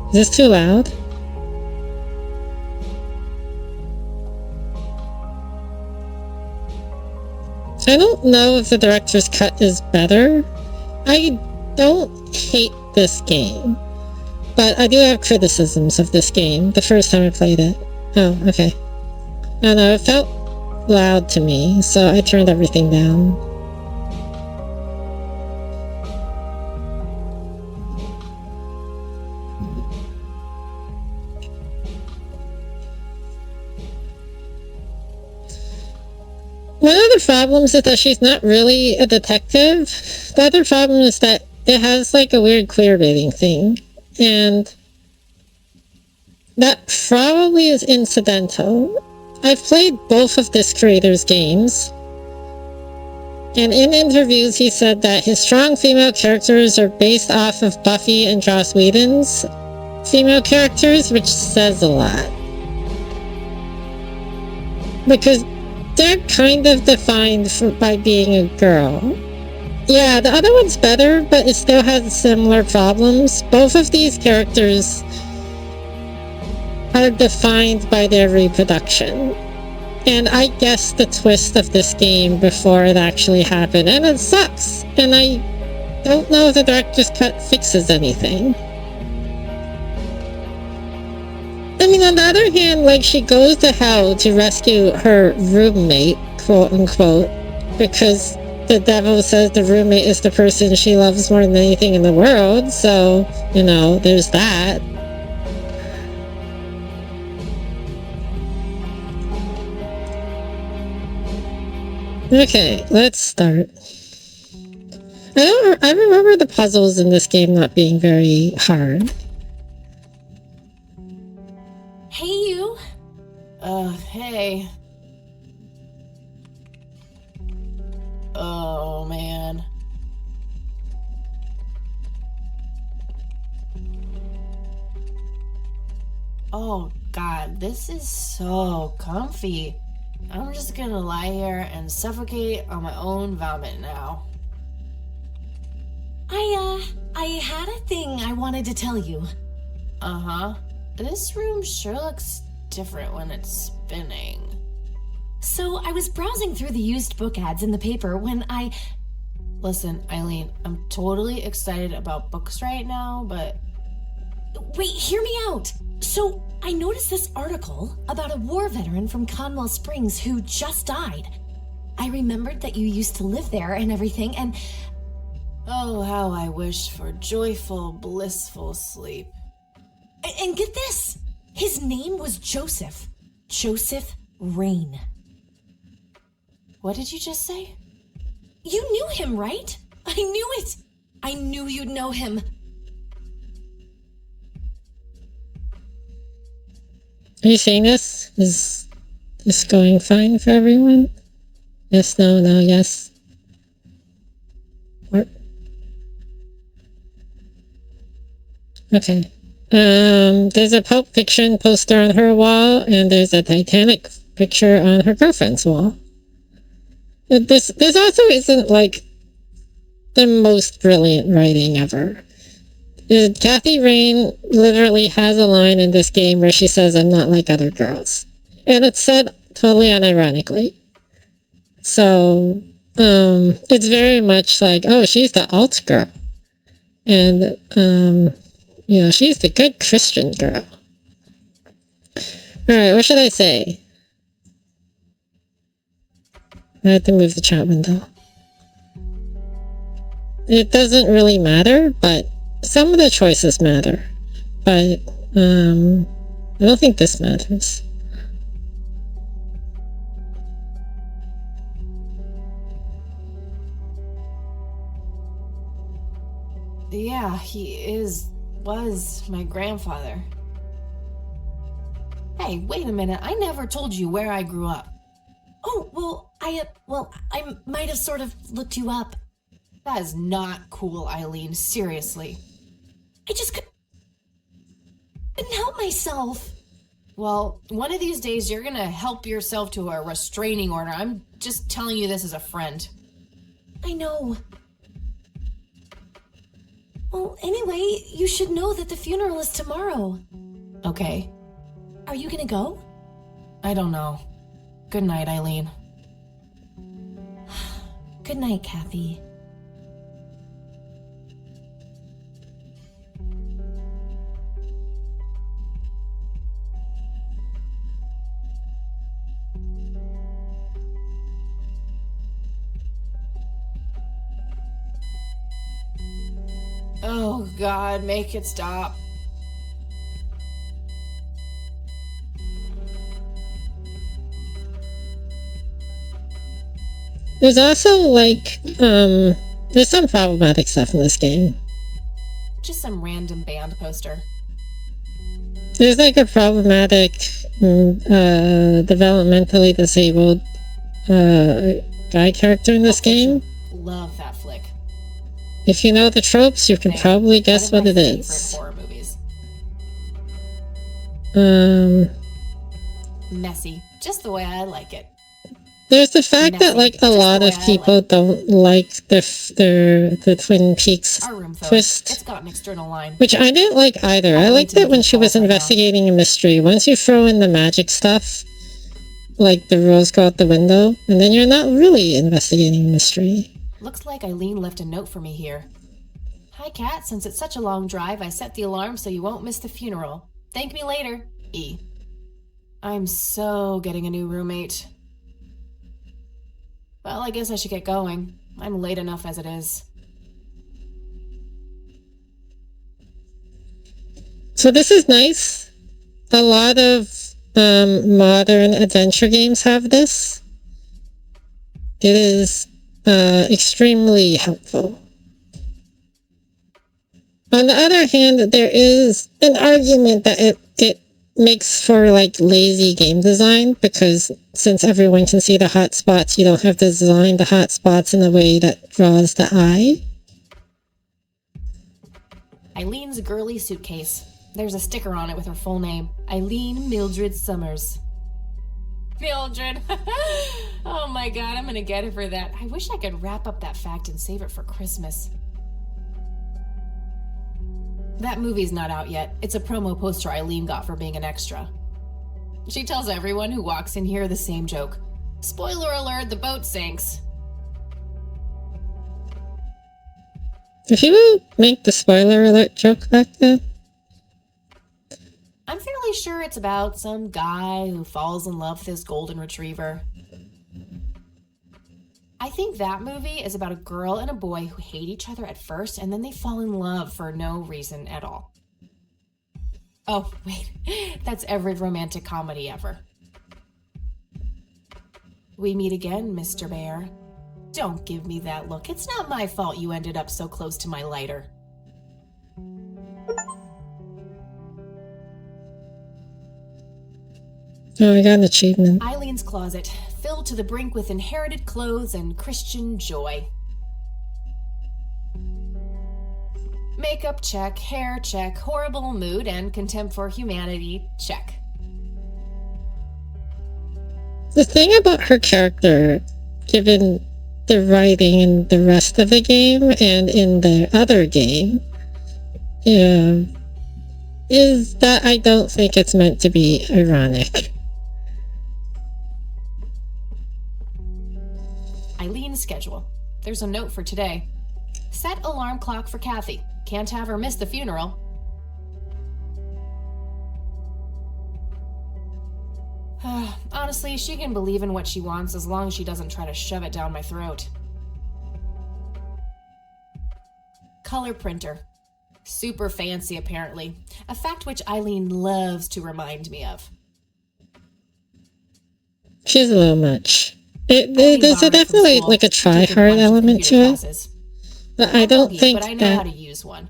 Is this too loud? I don't know if the director's cut is better. I don't hate this game, but I do have criticisms of this game the first time I played it. Oh, okay. I don't know, it felt loud to me, so I turned everything down. One of the problems is that she's not really a detective. The other problem is that it has like a weird queer baiting thing. And that probably is incidental. I've played both of this creator's games. And in interviews he said that his strong female characters are based off of Buffy and Joss Whedon's female characters, which says a lot. Because they're kind of defined by being a girl. Yeah, the other one's better, but it still has similar problems. Both of these characters are defined by their reproduction. And I guessed the twist of this game before it actually happened, and it sucks. And I don't know if the director's cut fixes anything. I mean, on the other hand, like, she goes to hell to rescue her roommate, quote unquote, because the devil says the roommate is the person she loves more than anything in the world, so, you know, there's that. Okay, let's start. I remember the puzzles in this game not being very hard. Hey, you. Hey. Oh, man. Oh, God, this is so comfy. I'm just gonna lie here and suffocate on my own vomit now. I had a thing I wanted to tell you. Uh-huh. This room sure looks different when it's spinning. So I was browsing through the used book ads in the paper when I... Listen, Eileen, I'm totally excited about books right now, but... Wait, hear me out! So, I noticed this article about a war veteran from Conwell Springs who just died. I remembered that you used to live there and everything, and... Oh, how I wish for joyful, blissful sleep. And get this! His name was Joseph. Joseph Rain. What did you just say? You knew him, right? I knew it! I knew you'd know him. Are you seeing this? Is this going fine for everyone? Yes, no, no, yes. What? Okay. There's a Pulp Fiction poster on her wall, and there's a Titanic picture on her girlfriend's wall. This also isn't, like, the most brilliant writing ever. Kathy Rain literally has a line in this game where she says, "I'm not like other girls." And it's said totally unironically. So, it's very much like, oh, she's the alt girl. And, you know, she's the good Christian girl. Alright, what should I say? I have to move the chat window. It doesn't really matter, but some of the choices matter. But, I don't think this matters. Yeah, he was my grandfather. Hey, wait a minute. I never told you where I grew up. Oh, well, I might have sort of looked you up. That is not cool, Eileen. Seriously. I just couldn't help myself. Well, one of these days you're gonna help yourself to a restraining order. I'm just telling you this as a friend. I know. Well, anyway, you should know that the funeral is tomorrow. Okay. Are you gonna go? I don't know. Good night, Eileen. Good night, Kathy. Oh, God, make it stop. There's also, like, there's some problematic stuff in this game. Just some random band poster. There's, like, a problematic, developmentally disabled, guy character in this game. Love that flick. If you know the tropes, you can probably guess what it is. Horror movies. Messy. Just the way I like it. There's the fact that, like, a lot of people don't like the Twin Peaks Our room, though, twist, it's got an external line. which I didn't like either. I liked it when she was investigating a mystery. Once you throw in the magic stuff, like the rules go out the window, and then you're not really investigating a mystery. Looks like Eileen left a note for me here. Hi, Kat. Since it's such a long drive, I set the alarm so you won't miss the funeral. Thank me later. E. I'm so getting a new roommate. Well, I guess I should get going. I'm late enough as it is. So this is nice. A lot of modern adventure games have this. It is extremely helpful. On the other hand, there is an argument that it makes for, like, lazy game design, because since everyone can see the hot spots, you don't have to design the hot spots in a way that draws the eye. Eileen's girly suitcase. There's a sticker on it with her full name. Eileen Mildred Summers. Mildred! Oh my god, I'm gonna get her for that. I wish I could wrap up that fact and save it for Christmas. That movie's not out yet. It's a promo poster Eileen got for being an extra. She tells everyone who walks in here the same joke. Spoiler alert, the boat sinks. Did you make the spoiler alert joke back then? I'm fairly sure it's about some guy who falls in love with his golden retriever. I think that movie is about a girl and a boy who hate each other at first and then they fall in love for no reason at all. Oh, wait, that's every romantic comedy ever. We meet again, Mr. Bear. Don't give me that look. It's not my fault you ended up so close to my lighter. Oh, I got an achievement. Eileen's closet, filled to the brink with inherited clothes and Christian joy. Makeup check, hair check, horrible mood and contempt for humanity check. The thing about her character, given the writing in the rest of the game and in the other game, is that I don't think it's meant to be ironic. Eileen's schedule. There's a note for today. Set alarm clock for Kathy. Can't have her miss the funeral. Honestly, she can believe in what she wants as long as she doesn't try to shove it down my throat. Color printer. Super fancy, apparently. A fact which Eileen loves to remind me of. She's a little much. There's definitely like a try-hard element to it. But I don't think but I know how to that use one.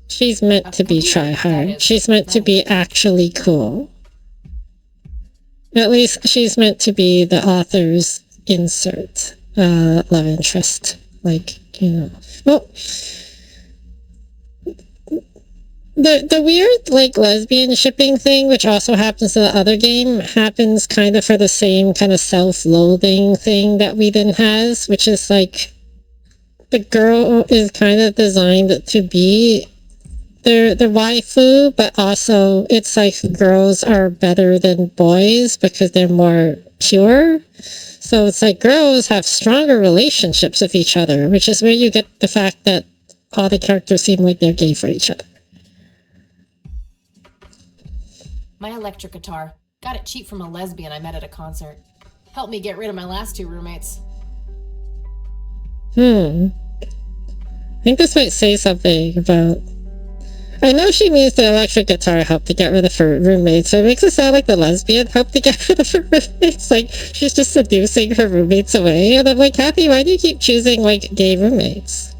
she's meant to be try-hard. She's meant to be actually cool. At least she's meant to be the author's insert love interest. Like, you know. Well, the weird, like, lesbian shipping thing, which also happens in the other game, happens kind of for the same kind of self-loathing thing that Whedon has, which is, like, the girl is kind of designed to be they're waifu, but also it's like girls are better than boys because they're more pure. So it's like girls have stronger relationships with each other, which is where you get the fact that all the characters seem like they're gay for each other. My electric guitar. Got it cheap from a lesbian I met at a concert. Helped me get rid of my last 2 roommates. I think this might say something about... I know she means the electric guitar helped to get rid of her roommates, so it makes it sound like the lesbian helped to get rid of her roommates. Like, she's just seducing her roommates away. And I'm like, Kathy, why do you keep choosing, like, gay roommates?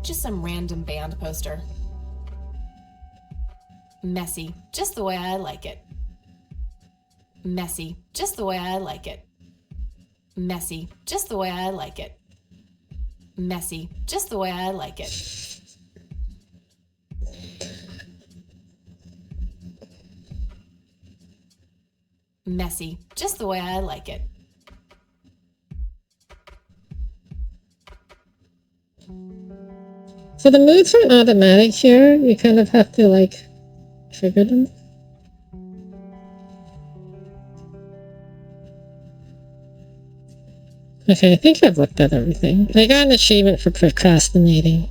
Just some random band poster. Messy, just the way I like it. Messy, just the way I like it. Messy, just the way I like it. Messy, just the way I like it. Messy, just the way I like it. So the moods aren't automatic here. You kind of have to, like, trigger them. Okay, I think I've looked at everything. I got an achievement for procrastinating.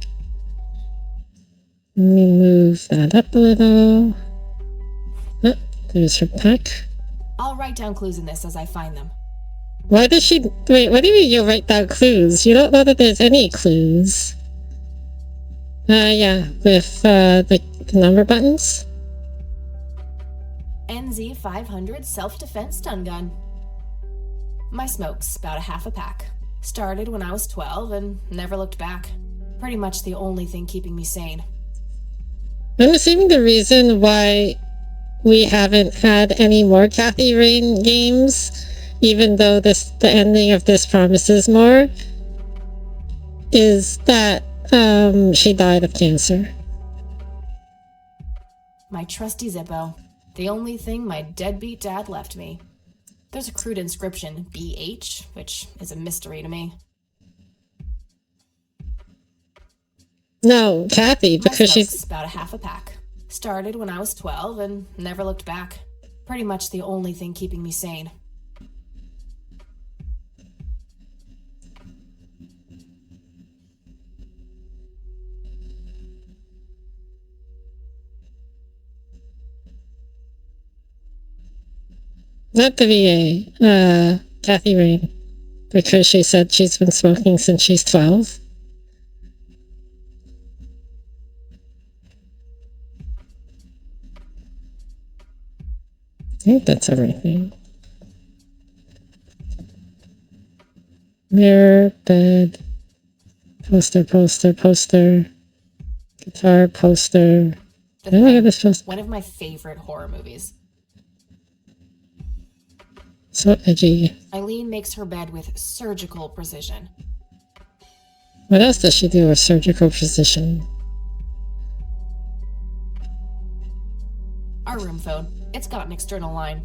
Let me move that up a little. Oh, there's her pack. I'll write down clues in this as I find them. Why does she... Wait, what do you mean you'll write down clues? You don't know that there's any clues. Yeah, with the number buttons. NZ 500 self-defense stun gun. My smoke's about a half a pack. Started when I was 12 and never looked back. Pretty much the only thing keeping me sane. I'm assuming the reason why we haven't had any more Kathy Rain games, even though the ending of this promises more, is that she died of cancer. My trusty Zippo. The only thing my deadbeat dad left me. There's a crude inscription, BH, which is a mystery to me. No, Kathy, because she's... about a half a pack. Started when I was 12 and never looked back. Pretty much the only thing keeping me sane. Not the VA, Kathy Rain, because she said she's been smoking since she's 12. I think that's everything. Mirror, bed, poster, guitar, poster. Look at this poster. One of my favorite horror movies. So edgy. Eileen makes her bed with surgical precision. What else does she do with surgical precision? Our room phone. It's got an external line.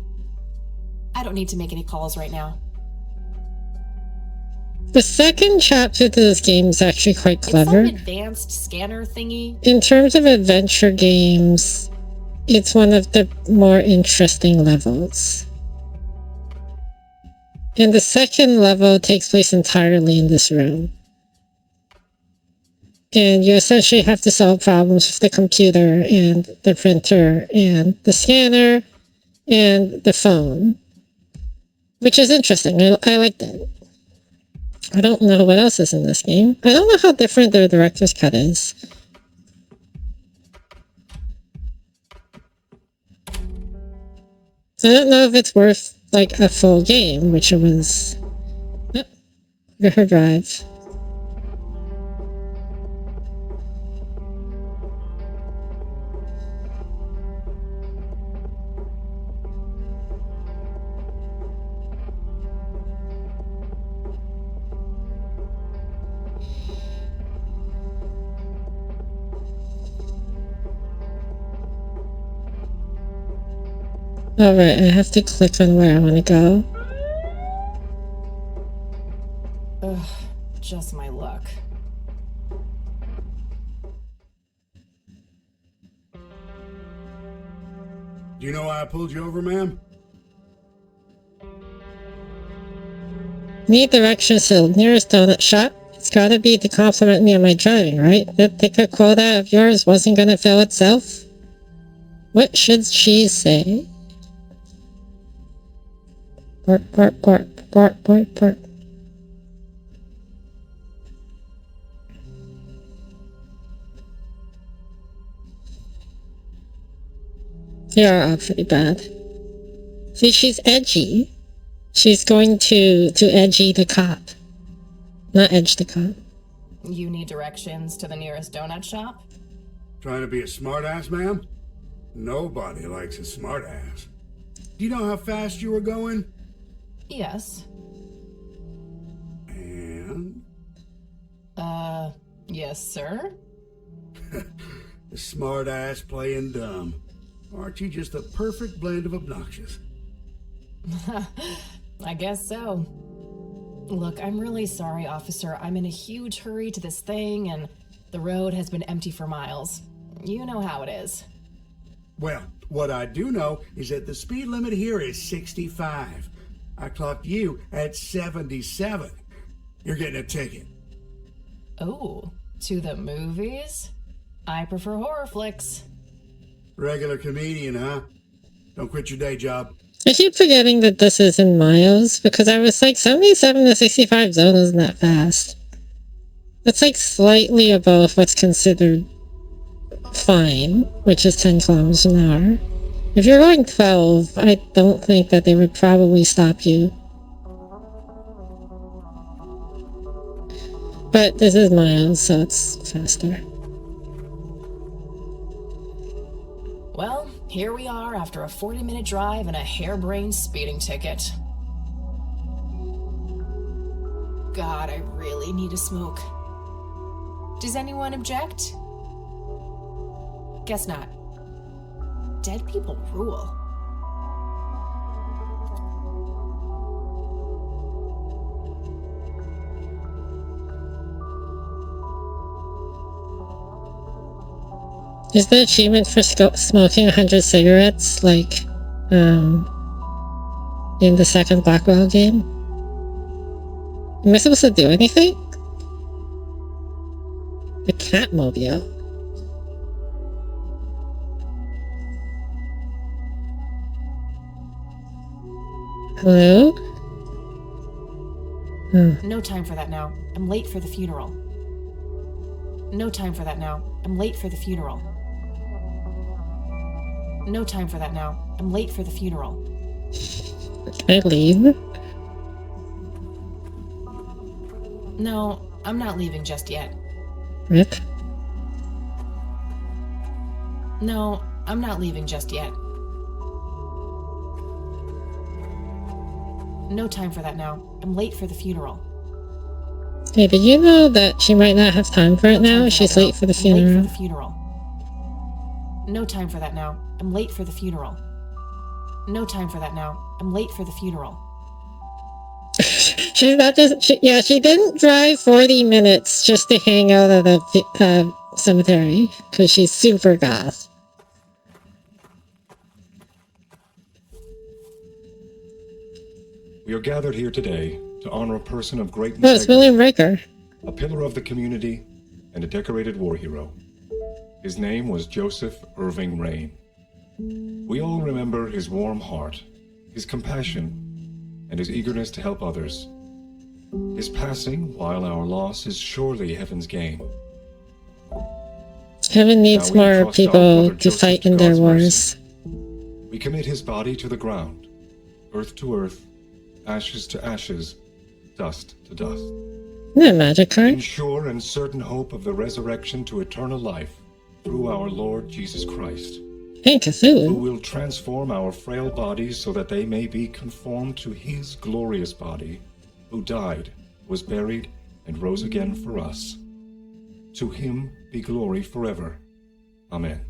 I don't need to make any calls right now. The second chapter to this game is actually quite clever. It's some advanced scanner thingy. In terms of adventure games, it's one of the more interesting levels. And the second level takes place entirely in this room. And you essentially have to solve problems with the computer and the printer and the scanner and the phone. Which is interesting. I like that. I don't know what else is in this game. I don't know how different the director's cut is. So I don't know if it's worth like a full game, which it was. Oh, look at her drive. Alright, I have to click on where I want to go. Ugh, just my luck. Do you know why I pulled you over, ma'am? Need directions to the nearest donut shop. It's gotta be to compliment me on my driving, right? That thicker quota of yours wasn't gonna fill itself? What should she say? Bark, bark, bark, bark, bark, bark. You're all pretty bad. See, she's edgy. She's going to edgy the cop. Not edge the cop. You need directions to the nearest donut shop? Trying to be a smartass, ma'am? Nobody likes a smartass. Do you know how fast you were going? Yes. And? Yes, sir? The smartass playing dumb. Aren't you just the perfect blend of obnoxious? I guess so. Look, I'm really sorry, officer. I'm in a huge hurry to this thing, and the road has been empty for miles. You know how it is. Well, what I do know is that the speed limit here is 65. I clocked you at 77. You're getting a ticket. Oh, to the movies? I prefer horror flicks. Regular comedian, huh? Don't quit your day job. I keep forgetting that this is in miles, because I was like, 77 to 65 zone isn't that fast. That's like slightly above what's considered fine, which is 10 kilometers an hour. If you're going 12, I don't think that they would probably stop you. But this is miles, so it's faster. Well, here we are after a 40-minute drive and a harebrained speeding ticket. God, I really need a smoke. Does anyone object? Guess not. Dead people rule. Is the achievement for smoking 100 cigarettes like in the second Blackwell game? Am I supposed to do anything? The Catmobile. Hello? Oh. No time for that now. I'm late for the funeral. No time for that now. I'm late for the funeral. No time for that now. I'm late for the funeral. Can I leave? No, I'm not leaving just yet. Rip. No, I'm not leaving just yet. No time for that now. I'm late for the funeral. Hey, did you know that she might not have time for it now? She's late for the funeral. Late for the funeral. No time for that now. I'm late for the funeral. No time for that now. I'm late for the funeral. She's not just... she didn't drive 40 minutes just to hang out at the cemetery. Because she's super goth. We are gathered here today to honor a person of great Oh, it's William Riker. a pillar of the community, and a decorated war hero. His name was Joseph Irving Rain. We all remember his warm heart, his compassion, and his eagerness to help others. His passing, while our loss, is surely heaven's gain. Heaven needs Now we more entrust our people brother to Joseph fight to in their God's wars. We commit his body to the ground, earth to earth, ashes to ashes, dust to dust. Isn't that a magic In card? sure and certain hope of the resurrection to eternal life through our Lord Jesus Christ, Hey, who Cthulhu. will transform our frail bodies so that they may be conformed to his glorious body, who died, was buried, and rose again for us. To him be glory forever. Amen.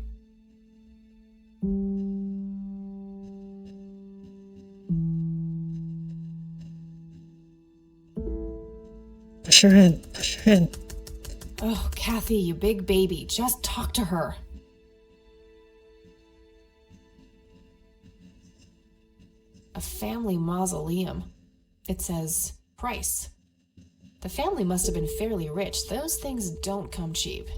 Push her in. Push her in. Oh, Kathy, you big baby. Just talk to her. A family mausoleum. It says, price. The family must have been fairly rich. Those things don't come cheap.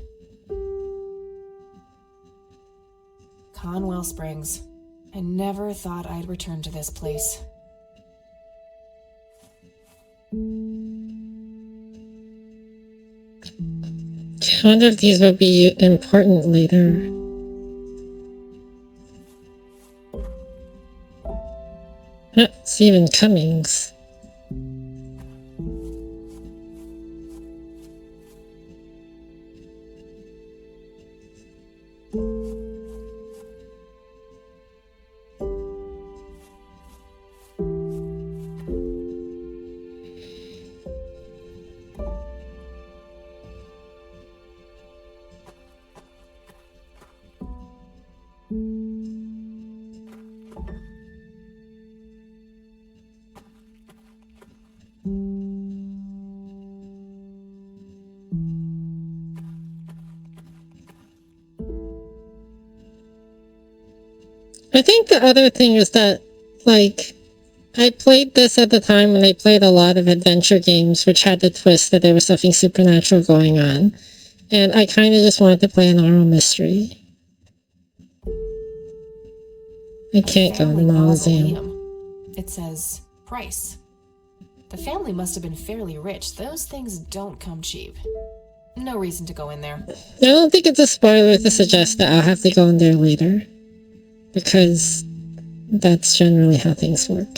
Conwell Springs. I never thought I'd return to this place. I wonder if these will be important later. Stephen Cummings. I think the other thing is that, like, I played this at the time when I played a lot of adventure games, which had the twist that there was something supernatural going on. And I kind of just wanted to play a normal mystery. I can't go in the museum. It says, price. The family must have been fairly rich. Those things don't come cheap. No reason to go in there. I don't think it's a spoiler to suggest that I'll have to go in there later. Because that's generally how things work.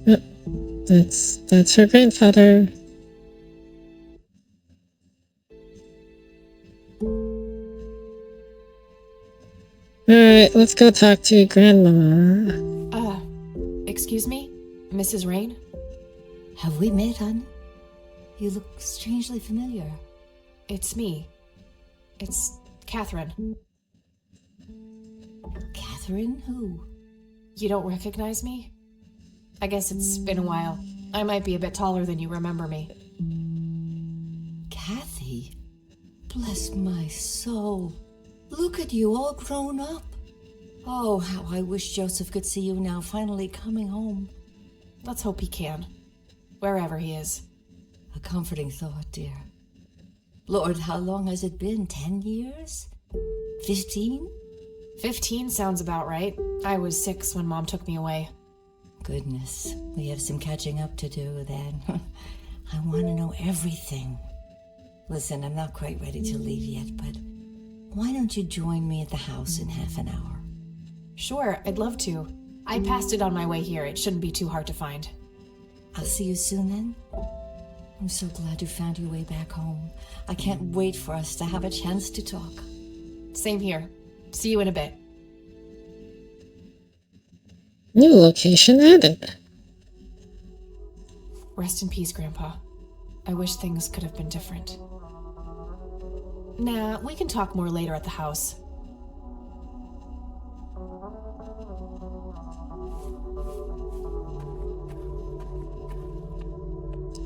Oh, that's her grandfather. Alright, let's go talk to Grandmama. Excuse me? Mrs. Rain? Have we met, hon? You look strangely familiar. It's me. It's Catherine. Catherine who? You don't recognize me? I guess it's been a while. I might be a bit taller than you remember me. Kathy? Bless my soul. Look at you, all grown up. Oh, how I wish Joseph could see you now, finally coming home. Let's hope he can. Wherever he is. A comforting thought, dear. Lord, how long has it been? 10 years? 15? 15 sounds about right. I was 6 when Mom took me away. Goodness, we have some catching up to do then. I want to know everything. Listen, I'm not quite ready to leave yet, but why don't you join me at the house in half an hour? Sure, I'd love to. I passed it on my way here. It shouldn't be too hard to find. I'll see you soon then. I'm so glad you found your way back home. I can't wait for us to have a chance to talk. Same here. See you in a bit. New location added. Rest in peace, Grandpa. I wish things could have been different. Nah, we can talk more later at the house.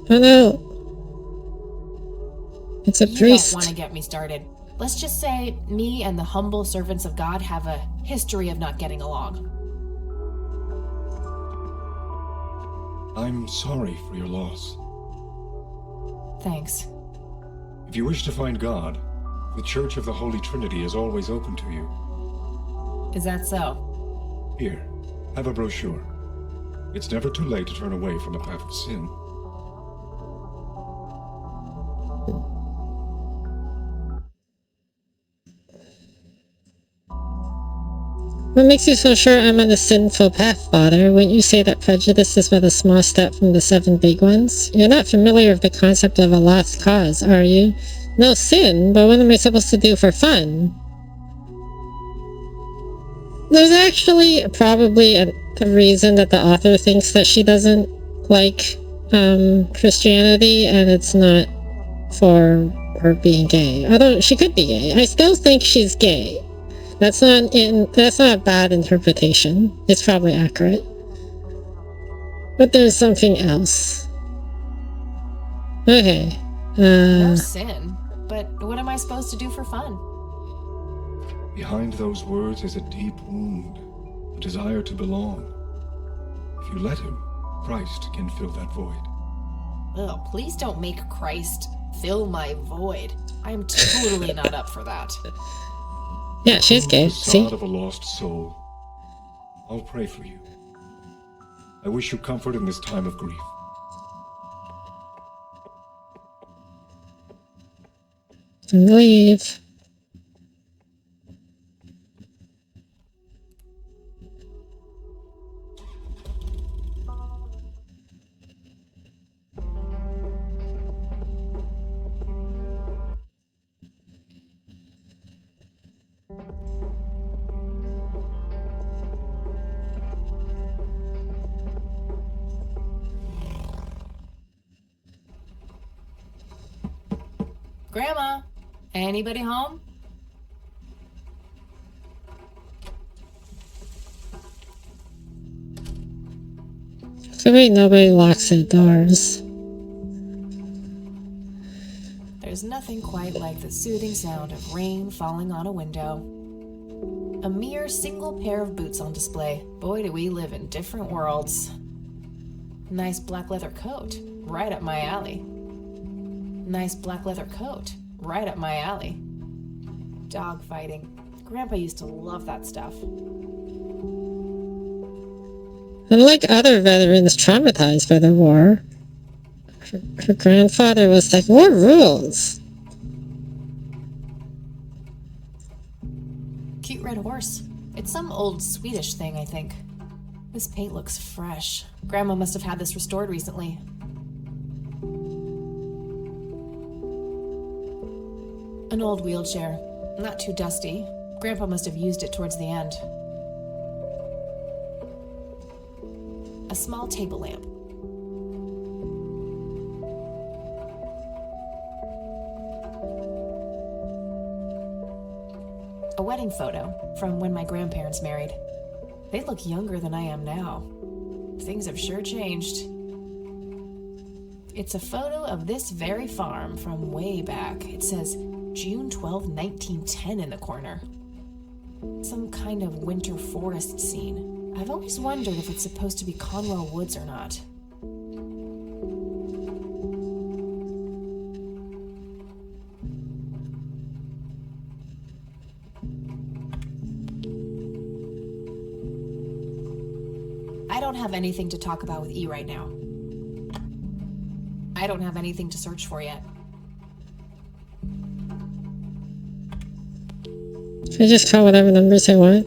Oh no. It's a priest. You don't want to get me started. Let's just say me and the humble servants of God have a history of not getting along. I'm sorry for your loss. Thanks. If you wish to find God, the Church of the Holy Trinity is always open to you. Is that so? Here, have a brochure. It's never too late to turn away from the path of sin. What makes you so sure I'm on a sinful path, Father? Wouldn't you say that prejudice is but a small step from the 7 big ones? You're not familiar with the concept of a lost cause, are you? No sin, but what am I supposed to do for fun? There's actually probably a reason that the author thinks that she doesn't like Christianity, and it's not for her being gay. Although she could be gay. I still think she's gay. That's not a bad interpretation. It's probably accurate. But there's something else. Okay. No sin. But what am I supposed to do for fun? Behind those words is a deep wound, a desire to belong. If you let him, Christ can fill that void. Ugh, please don't make Christ fill my void. I'm totally not up for that. Yeah, she's gay. The See? facade of a lost soul. I'll pray for you. I wish you comfort in this time of grief. Leave. Grandma, anybody home? So wait, nobody locks their doors. There's nothing quite like the soothing sound of rain falling on a window. A mere single pair of boots on display. Boy, do we live in different worlds. Nice black leather coat, right up my alley. Nice black leather coat, right up my alley. Dog fighting. Grandpa used to love that stuff. Unlike other veterans traumatized by the war, her grandfather was like, war rules. Cute red horse. It's some old Swedish thing, I think. This paint looks fresh. Grandma must have had this restored recently. An old wheelchair. Not too dusty. Grandpa must have used it towards the end. A small table lamp. A wedding photo from when my grandparents married. They look younger than I am now. Things have sure changed. It's a photo of this very farm from way back. It says June 12, 1910 in the corner. Some kind of winter forest scene. I've always wondered if it's supposed to be Conwell Woods or not. I don't have anything to talk about with E right now. I don't have anything to search for yet. I just call whatever numbers I want.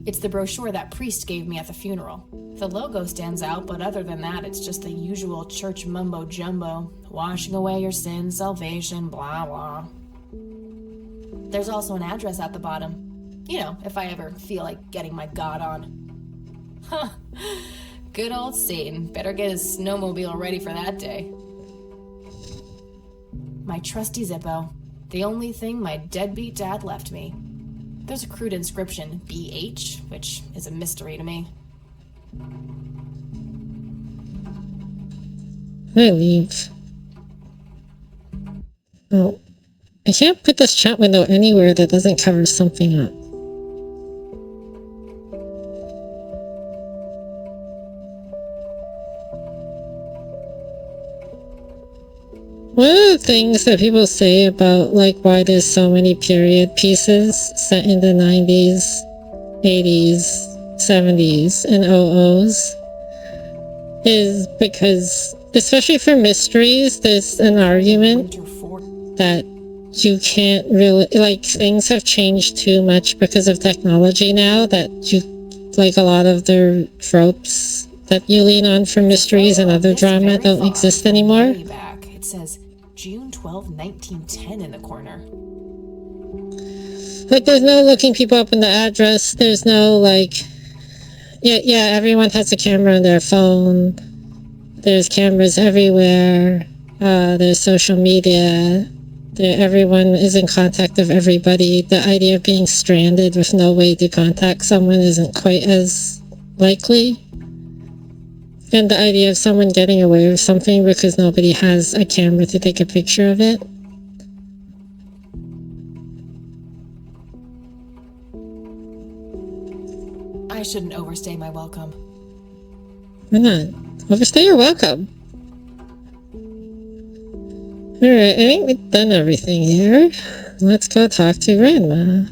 It's the brochure that priest gave me at the funeral. The logo stands out, but other than that, it's just the usual church mumbo-jumbo. Washing away your sins, salvation, blah, blah. There's also an address at the bottom. You know, if I ever feel like getting my God on. Huh. Good old Satan. Better get his snowmobile ready for that day. My trusty Zippo. The only thing my deadbeat dad left me. There's a crude inscription, BH, which is a mystery to me. I leave. Oh. I can't put this chat window anywhere that doesn't cover something up. One of the things that people say about like why there's so many period pieces set in the 90s, 80s, 70s, and 00s is because, especially for mysteries, there's an argument that you can't really, like, things have changed too much because of technology now that you, like, a lot of the tropes that you lean on for mysteries and other drama don't exist anymore. Back. It says June 12, 1910 in the corner. Like, there's no looking people up in the address. There's no, like, yeah, everyone has a camera on their phone. There's cameras everywhere. There's social media. Everyone is in contact with everybody. The idea of being stranded with no way to contact someone isn't quite as likely. And the idea of someone getting away with something because nobody has a camera to take a picture of it. I shouldn't overstay my welcome. Why not? Overstay your welcome. Alright, I think we've done everything here. Let's go talk to Grandma.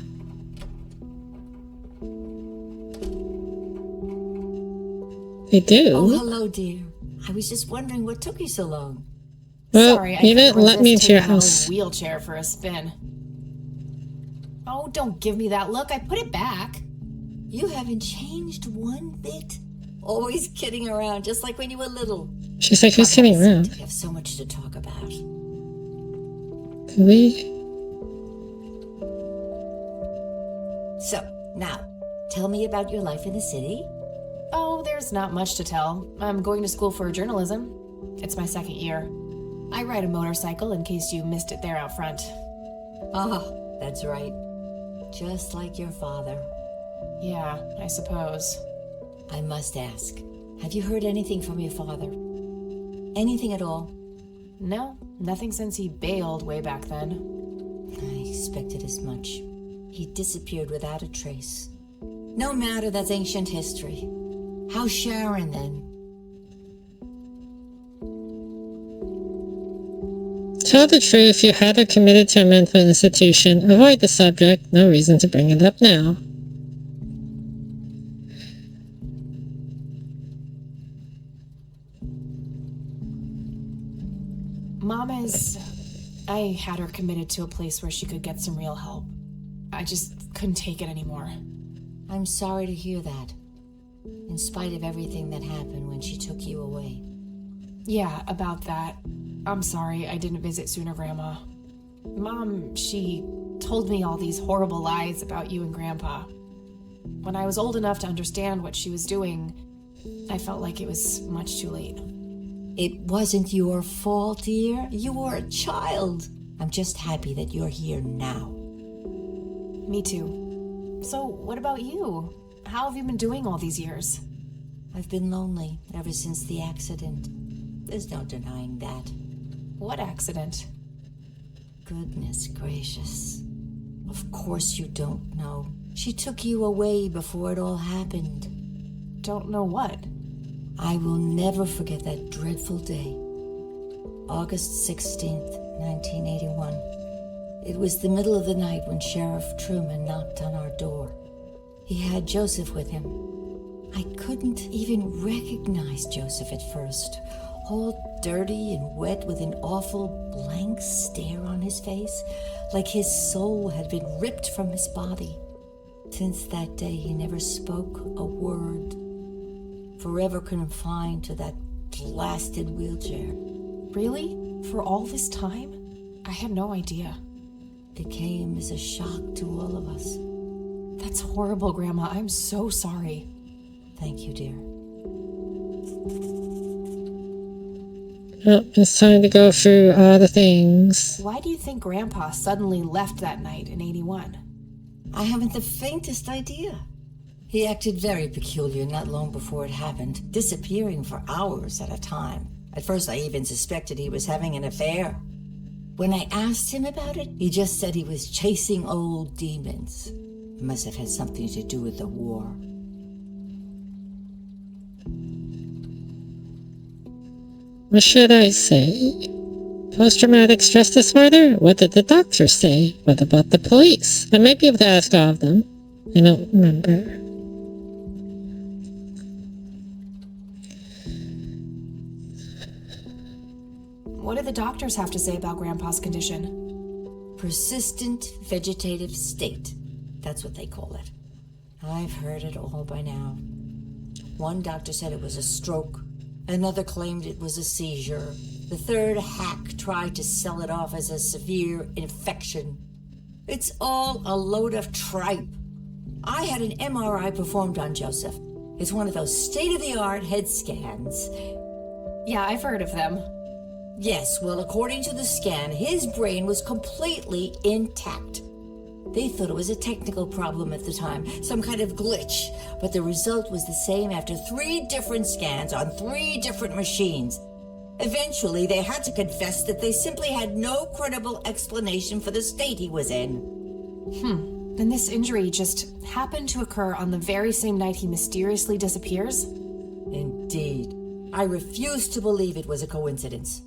They do? Oh, hello, dear. I was just wondering what took you so long. Well, Sorry, I you didn't couldn't let me resist into your taking an house. old wheelchair for a spin. Oh, don't give me that look. I put it back. You haven't changed one bit. Always kidding around, just like when you were little. She's like, who's sitting around? We have so much to talk about. Do we? So, now, tell me about your life in the city. Oh, there's not much to tell. I'm going to school for journalism. It's my second year. I ride a motorcycle in case you missed it there out front. Ah, that's right. Just like your father. Yeah, I suppose. I must ask, have you heard anything from your father? Anything at all? No, nothing since he bailed way back then. I expected as much. He disappeared without a trace. No matter, that's ancient history. How's Sharon then? Tell the truth, you had her committed to a mental institution. Avoid the subject. No reason to bring it up now. Mom is... I had her committed to a place where she could get some real help. I just couldn't take it anymore. I'm sorry to hear that. In spite of everything that happened when she took you away. Yeah, about that. I'm sorry I didn't visit sooner, Grandma. Mom, she told me all these horrible lies about you and Grandpa. When I was old enough to understand what she was doing, I felt like it was much too late. It wasn't your fault, dear. You were a child. I'm just happy that you're here now. Me too. So, what about you? How have you been doing all these years? I've been lonely ever since the accident. There's no denying that. What accident? Goodness gracious. Of course you don't know. She took you away before it all happened. Don't know what. I will never forget that dreadful day. August 16th, 1981. It was the middle of the night when Sheriff Truman knocked on our door. He had Joseph with him. I couldn't even recognize Joseph at first. All dirty and wet with an awful blank stare on his face, like his soul had been ripped from his body. Since that day, he never spoke a word. Forever confined to that blasted wheelchair. Really? For all this time? I had no idea. It came as a shock to all of us. That's horrible, Grandma. I'm so sorry. Thank you, dear. Well, it's time to go through all the things. Why do you think Grandpa suddenly left that night in 81? I haven't the faintest idea. He acted very peculiar not long before it happened, disappearing for hours at a time. At first, I even suspected he was having an affair. When I asked him about it, he just said he was chasing old demons. It must have had something to do with the war. What should I say? Post-traumatic stress disorder? What did the doctor say? What about the police? I might be able to ask all of them. I don't remember. What do the doctors have to say about Grandpa's condition? Persistent vegetative state. That's what they call it. I've heard it all by now. One doctor said it was a stroke. Another claimed it was a seizure. The third hack tried to sell it off as a severe infection. It's all a load of tripe. I had an MRI performed on Joseph. It's one of those state-of-the-art head scans. Yeah, I've heard of them. Yes, well, according to the scan, his brain was completely intact. They thought it was a technical problem at the time, some kind of glitch, but the result was the same after 3 different scans on 3 different machines. Eventually, they had to confess that they simply had no credible explanation for the state he was in. Then this injury just happened to occur on the very same night he mysteriously disappears? Indeed. I refuse to believe it was a coincidence.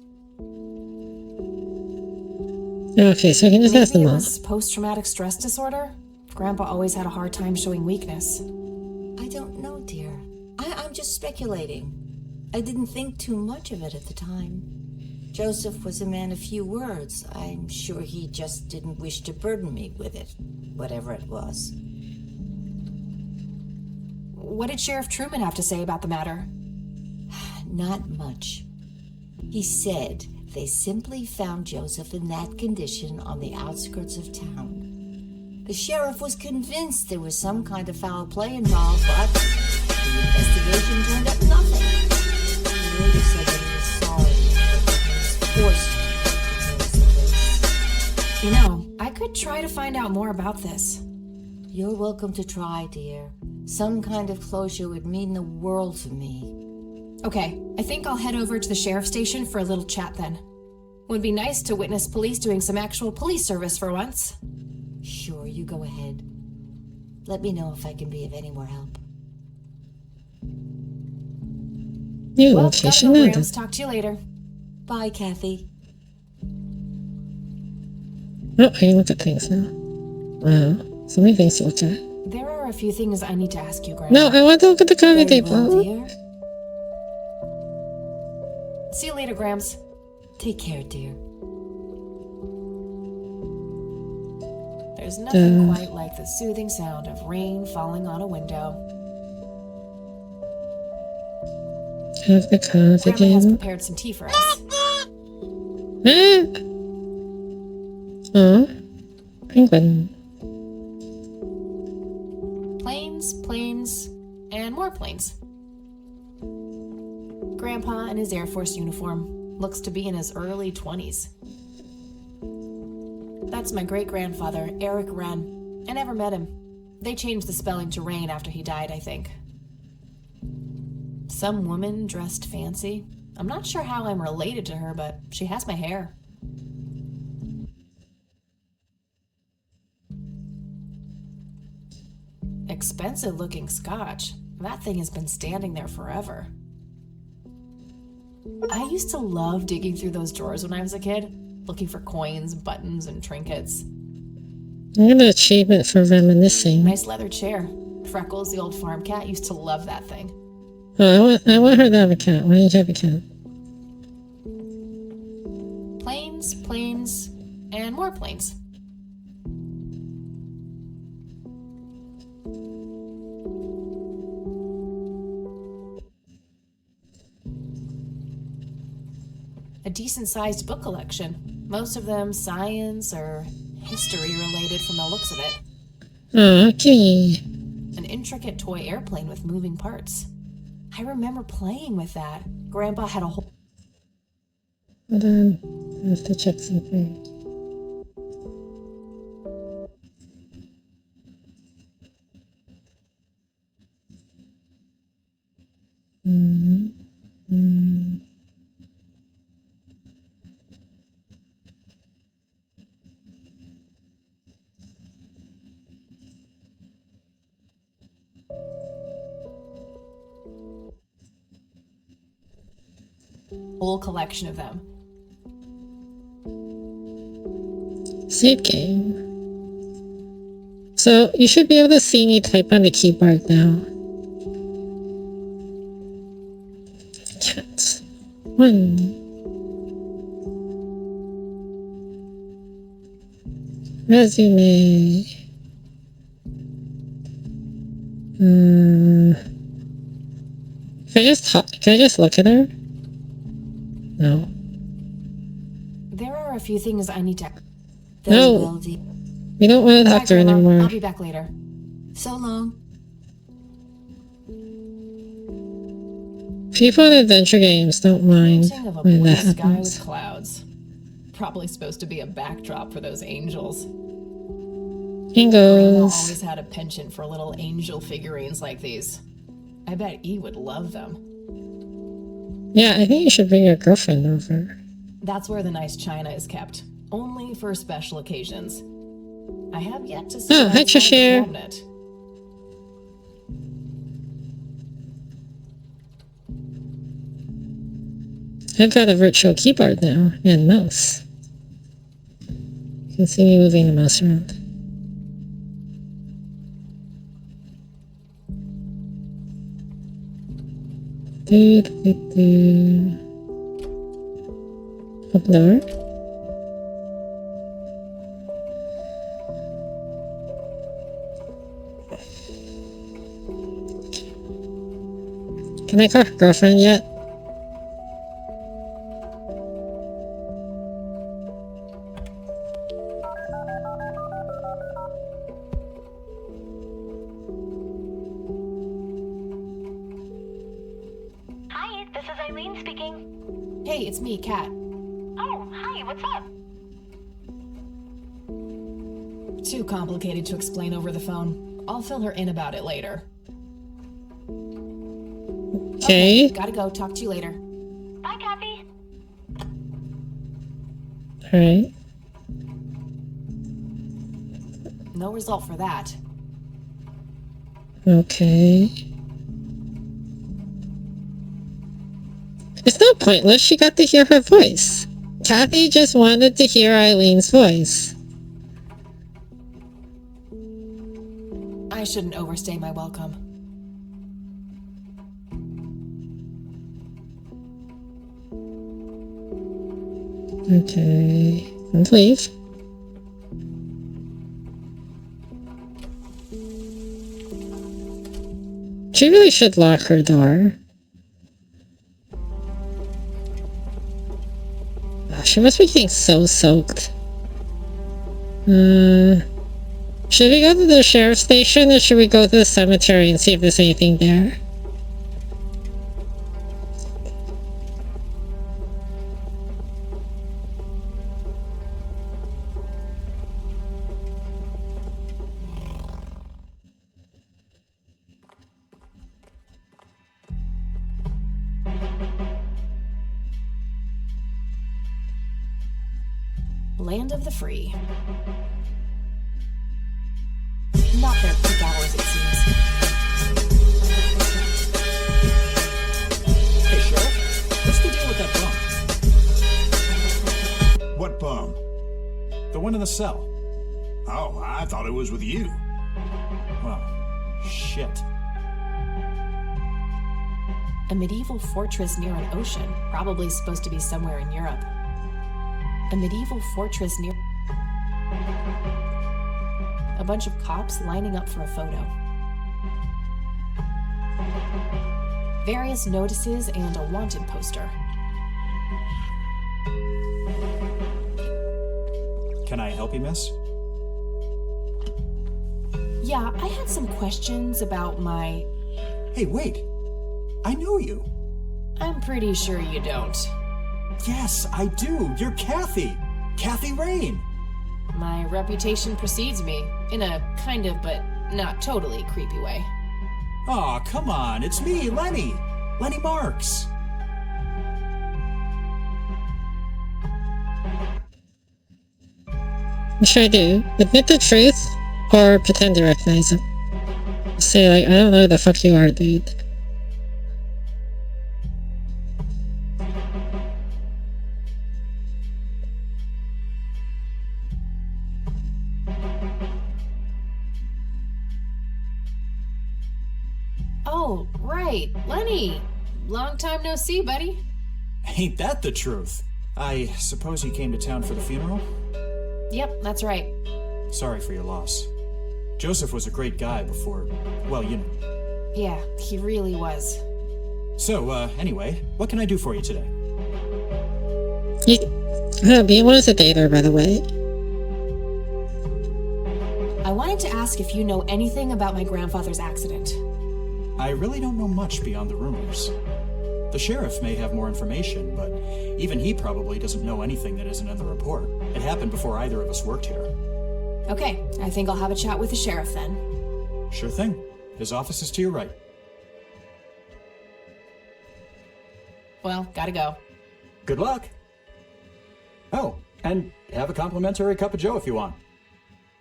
Okay, so I can just ask Maybe them it all. was post-traumatic stress disorder? Grandpa always had a hard time showing weakness. I don't know, dear. I'm just speculating. I didn't think too much of it at the time. Joseph was a man of few words. I'm sure he just didn't wish to burden me with it, whatever it was. What did Sheriff Truman have to say about the matter? Not much. He said they simply found Joseph in that condition on the outskirts of town. The sheriff was convinced there was some kind of foul play involved, but the investigation turned up nothing. He later said that he was sorry, but he was forced to close the case. You know, I could try to find out more about this. You're welcome to try, dear. Some kind of closure would mean the world to me. Okay, I think I'll head over to the sheriff's station for a little chat then. Would be nice to witness police doing some actual police service for once. Sure, you go ahead. Let me know if I can be of any more help. New Well, location gotta go, added. Gramps. Talk to you later. Bye, Kathy. Oh, I can look at things now. Wow, so many things to look at. There are a few things I need to ask you, Grandpa. No, I want to look at the coffee Very well, table. dear. See you later, Gramps. Take care, dear. There's nothing quite like the soothing sound of rain falling on a window. Have the coffee Grandma has table. prepared some tea for us. Ah! Oh, penguin. Planes, planes, and more planes. Grandpa in his Air Force uniform looks to be in his early 20s. That's my great-grandfather, Eric Wren. I never met him. They changed the spelling to Rain after he died, I think. Some woman dressed fancy. I'm not sure how I'm related to her, but she has my hair. Expensive-looking scotch. That thing has been standing there forever. I used to love digging through those drawers when I was a kid, looking for coins, buttons, and trinkets. I got an achievement for reminiscing. Nice leather chair. Freckles, the old farm cat, used to love that thing. Oh, I want her to have a cat. Why don't you have a cat? Planes, planes, and more planes. A decent-sized book collection. Most of them science or history related from the looks of it. Oh, kitty. An intricate toy airplane with moving parts. I remember playing with that. Grandpa had a whole... Hold on. I have to check something. whole collection of them. Save game. So you should be able to see me type on the keyboard now. Cats. 1. Resume. Can I just look at her? No. There are a few things I need to... Very No. well, dear. We don't want to Bye, talk to her Grandma. anymore. I'll be back later. So long. People in adventure games don't mind Painting of a when blue that sky happens. with clouds. Probably supposed to be a backdrop for those angels. Grandma always had a penchant for little angel figurines like these. I bet E would love them. Yeah, I think you should bring your girlfriend over. That's where the nice china is kept. Only for special occasions. I have yet to see Oh, hi, outside the Cheshire. cabinet. I've got a virtual keyboard now and mouse. You can see me moving the mouse around. Upload. Can I call her girlfriend yet? Hi, this is Eileen speaking. Hey, it's me, Kat. Oh, hi, what's up? Too complicated to explain over the phone. I'll fill her in about it later. Okay. Gotta go. Talk to you later. Bye, Kathy. Alright. No result for that. Okay. It's not pointless. She got to hear her voice. Kathy just wanted to hear Eileen's voice. I shouldn't overstay my welcome. Okay. And leave. She really should lock her door. Oh, she must be getting so soaked. Should we go to the sheriff's station or should we go to the cemetery and see if there's anything there? Land of the free. Not their peak hours, it seems. Hey, Sheriff, what's the deal with that bum? What bum? The one in the cell. Oh, I thought it was with you. Well, shit. A medieval fortress near an ocean, probably supposed to be somewhere in Europe. A medieval fortress near... A bunch of cops lining up for a photo. Various notices and a wanted poster. Can I help you, miss? Yeah, I had some questions about my... Hey, wait. I know you. I'm pretty sure you don't. Yes, I do. You're Kathy. Kathy Rain. My reputation precedes me, in a kind of but not totally creepy way. Aw, come on. It's me, Lenny. Lenny Marks. What should I do? Admit the truth or pretend to recognize him? Say like, I don't know who the fuck you are, dude. Oh, right, Lenny. Long time no see, buddy. Ain't that the truth? I suppose you came to town for the funeral? Yep, that's right. Sorry for your loss. Joseph was a great guy before, well, you know. Yeah, he really was. So, anyway, what can I do for you today? B1 is a dater, by the way. I wanted to ask if you know anything about my grandfather's accident. I really don't know much beyond the rumors. The sheriff may have more information, but even he probably doesn't know anything that isn't in the report. It happened before either of us worked here. Okay, I think I'll have a chat with the sheriff then. Sure thing. His office is to your right. Well, gotta go. Good luck. Oh, and have a complimentary cup of joe if you want.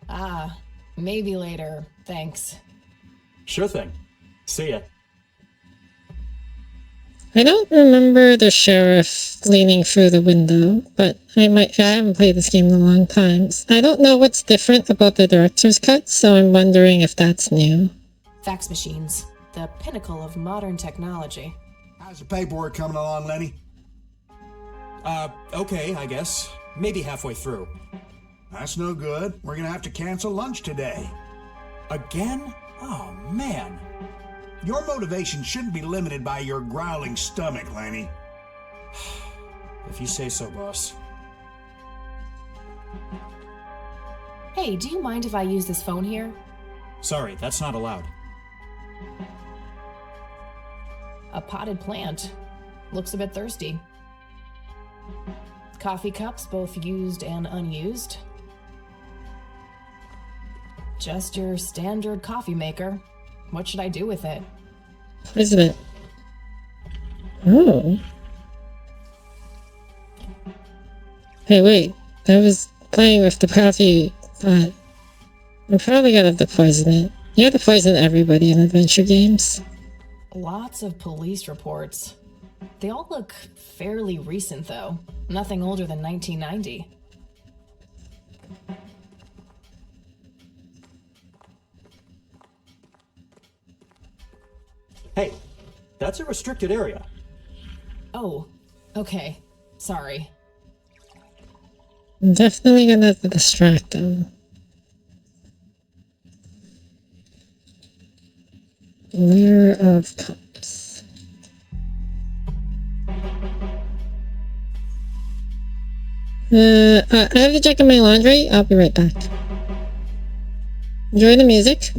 Ah, maybe later. Thanks. Sure thing. See ya. I don't remember the sheriff leaning through the window, but I haven't played this game in a long time. I don't know what's different about the director's cut, so I'm wondering if that's new. Fax machines. The pinnacle of modern technology. How's the paperwork coming along, Lenny? Okay, I guess. Maybe halfway through. That's no good. We're gonna have to cancel lunch today. Again? Oh, man. Your motivation shouldn't be limited by your growling stomach, Lenny. If you say so, boss. Hey, do you mind if I use this phone here? Sorry, that's not allowed. A potted plant. Looks a bit thirsty. Coffee cups, both used and unused. Just your standard coffee maker. What should I do with it? President. Oh. Hey, wait. I was playing with the coffee pot. I'm probably gonna have to poison it. You have to poison everybody in adventure games. Lots of police reports. They all look fairly recent, though. Nothing older than 1990. Hey, that's a restricted area. Oh, okay. Sorry. I'm definitely gonna have to distract them. Layer of cups. I have to check on my laundry. I'll be right back. Enjoy the music.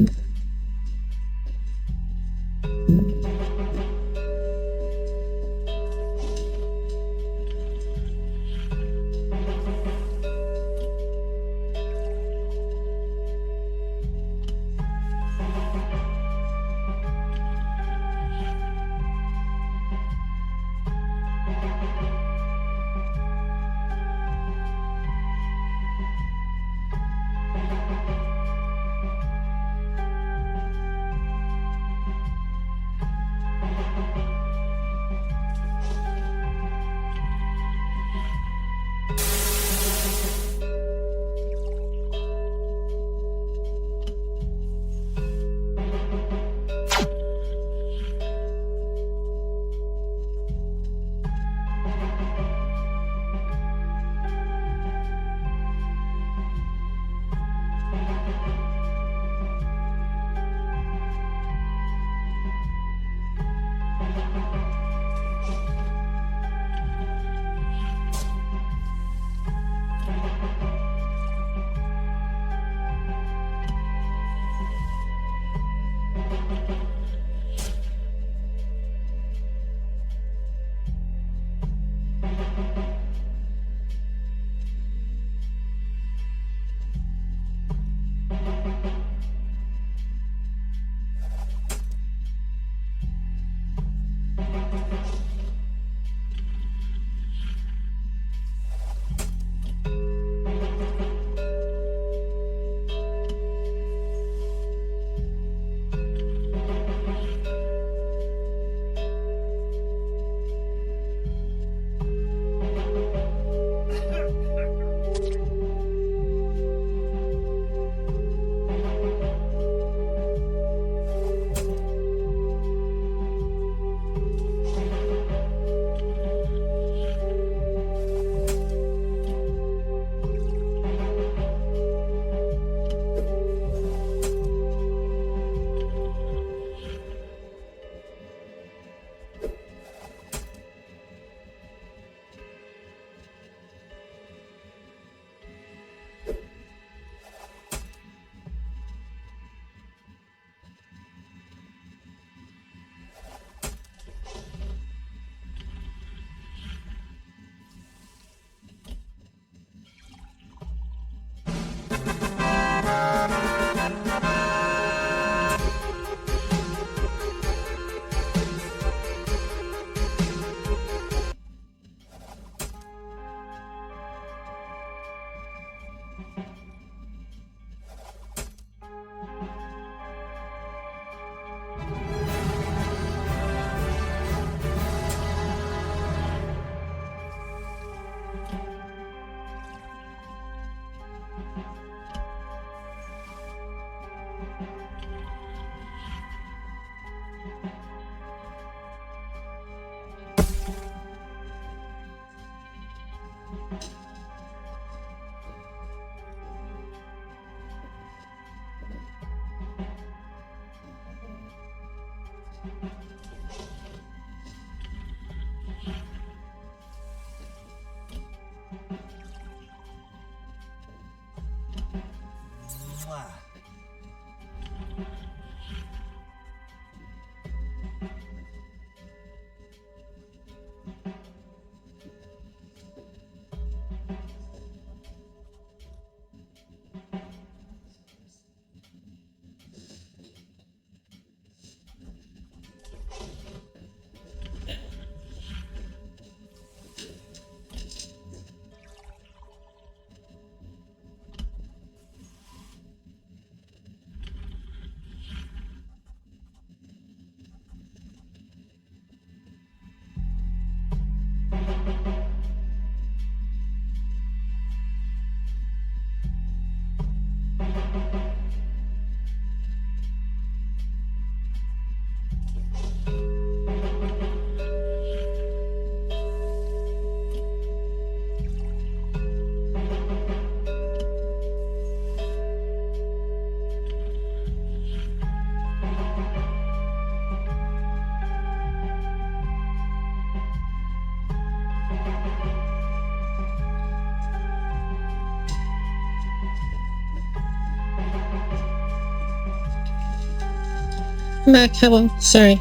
I'm back. Hello. Sorry.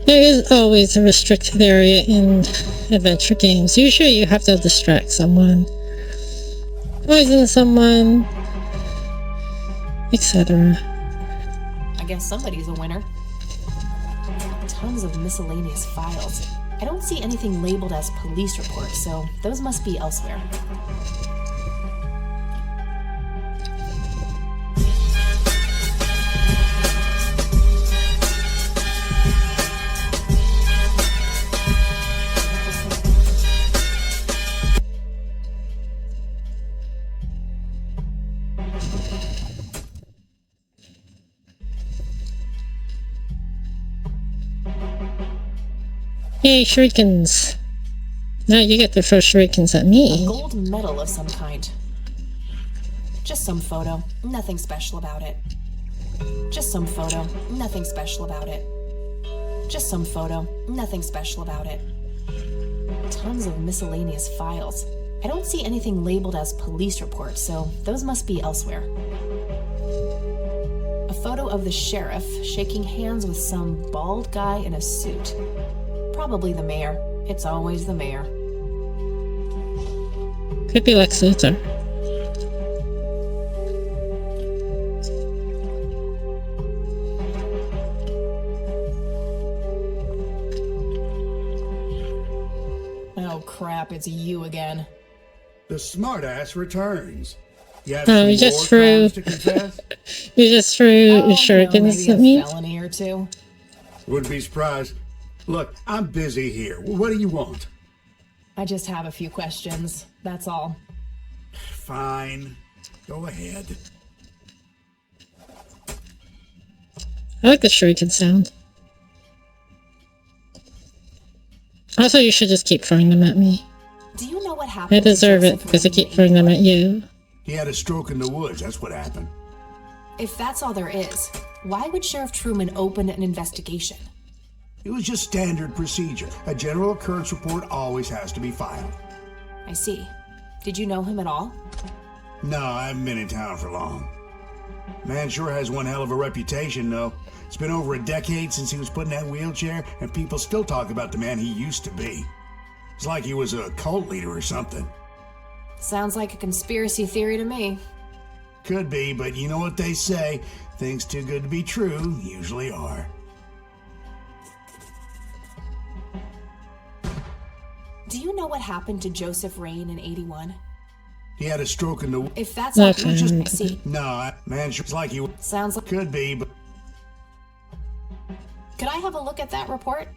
There is always a restricted area in adventure games. Usually you have to distract someone, poison someone, etc. I guess somebody's a winner. Tons of miscellaneous files. I don't see anything labeled as police reports, so those must be elsewhere. Yay, shurikens. Now you get to throw shurikens at A me. gold medal of some kind. Just some photo. Nothing special about it. Just some photo. Nothing special about it. Just some photo. Nothing special about it. Tons of miscellaneous files. I don't see anything labeled as police reports, so those must be elsewhere. A photo of the sheriff shaking hands with some bald guy in a suit. Probably the mayor. It's always the mayor. Could be Lex Luthor. Oh crap, it's you again. The smartass returns. You have Oh, some you just war threw- crimes to confess? You just threw Oh, shurikens maybe at me? a felony or two. Wouldn't be surprised. Look, I'm busy here. What do you want? I just have a few questions, that's all. Fine. Go ahead. I like the shuriken sound. Also, you should just keep throwing them at me. Do you know what happened? I to deserve it Joseph because I Rain keep in throwing them 81? at you. He had a stroke in the woods. That's what happened. If that's all there is, why would Sheriff Truman open an investigation? It was just standard procedure. A general occurrence report always has to be filed. I see. Did you know him at all? No, I haven't been in town for long. Man sure has one hell of a reputation, though. It's been over a decade since he was put in that wheelchair, and people still talk about the man he used to be. It's like he was a cult leader or something. Sounds like a conspiracy theory to me. Could be, but you know what they say. Things too good to be true usually are. Do you know what happened to Joseph Rain in 81? He had a stroke in the... If that's all, Okay. just I see. No, man sure it's like he Sounds like. could be, but Could I have a look at that report?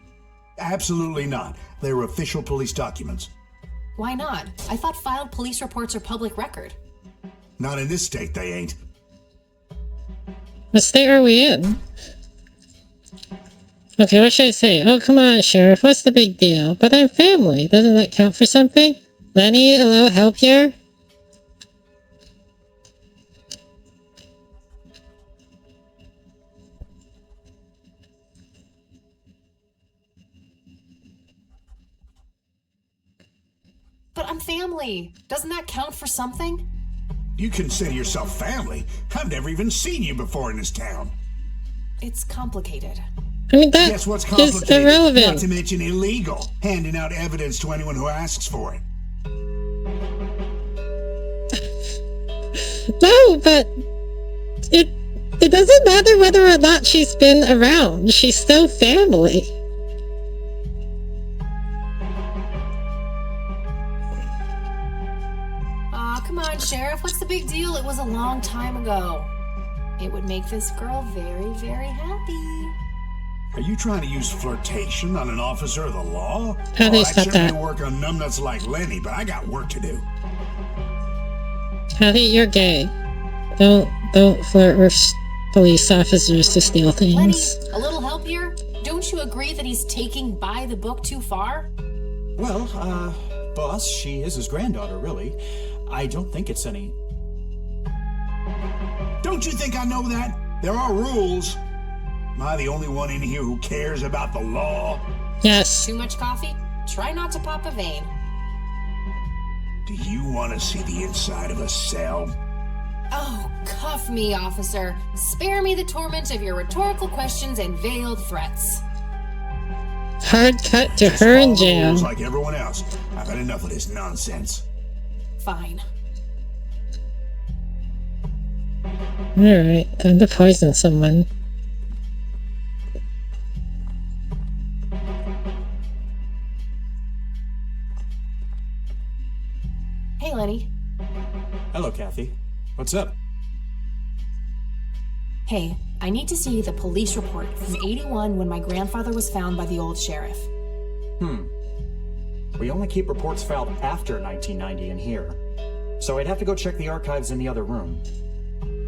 absolutely not. They're official police documents. Why not? I thought filed police reports are public record. Not in this state, they ain't. What state are we in? Okay, what should I say? Oh, come on, Sheriff. What's the big deal? But I'm family. Doesn't that count for something? Lenny, a little help here? But I'm family. Doesn't that count for something? You consider yourself family? I've never even seen you before in this town. It's complicated. I mean, that Guess what's is complicated? irrelevant. Not to mention illegal. Handing out evidence to anyone who asks for it. No, but it doesn't matter whether or not she's been around. She's still family. Aw, come on, Sheriff. What's the big deal? It was a long time ago. It would make this girl very, very happy. Are you trying to use flirtation on an officer of the law? How do you I stop certainly that? work on numbnuts like Lenny, but I got work to do. Hattie, you're gay. Don't flirt with police officers to steal Lenny, things. a little help here? Don't you agree that he's taking by the book too far? Well, boss, she is his granddaughter, really. I don't think it's any... Don't you think I know that? There are rules. Am I the only one in here who cares about the law? Yes. Too much coffee? Try not to pop a vein. Do you want to see the inside of a cell? Oh, cuff me, officer. Spare me the torment of your rhetorical questions and veiled threats. Hard cut to Just her in follow the jail. rules like everyone else. I've had enough of this nonsense. Fine. Alright, time to poison someone. Hey, Lenny. Hello, Kathy. What's up? Hey, I need to see the police report from 81 when my grandfather was found by the old sheriff. We only keep reports filed after 1990 in here. So I'd have to go check the archives in the other room.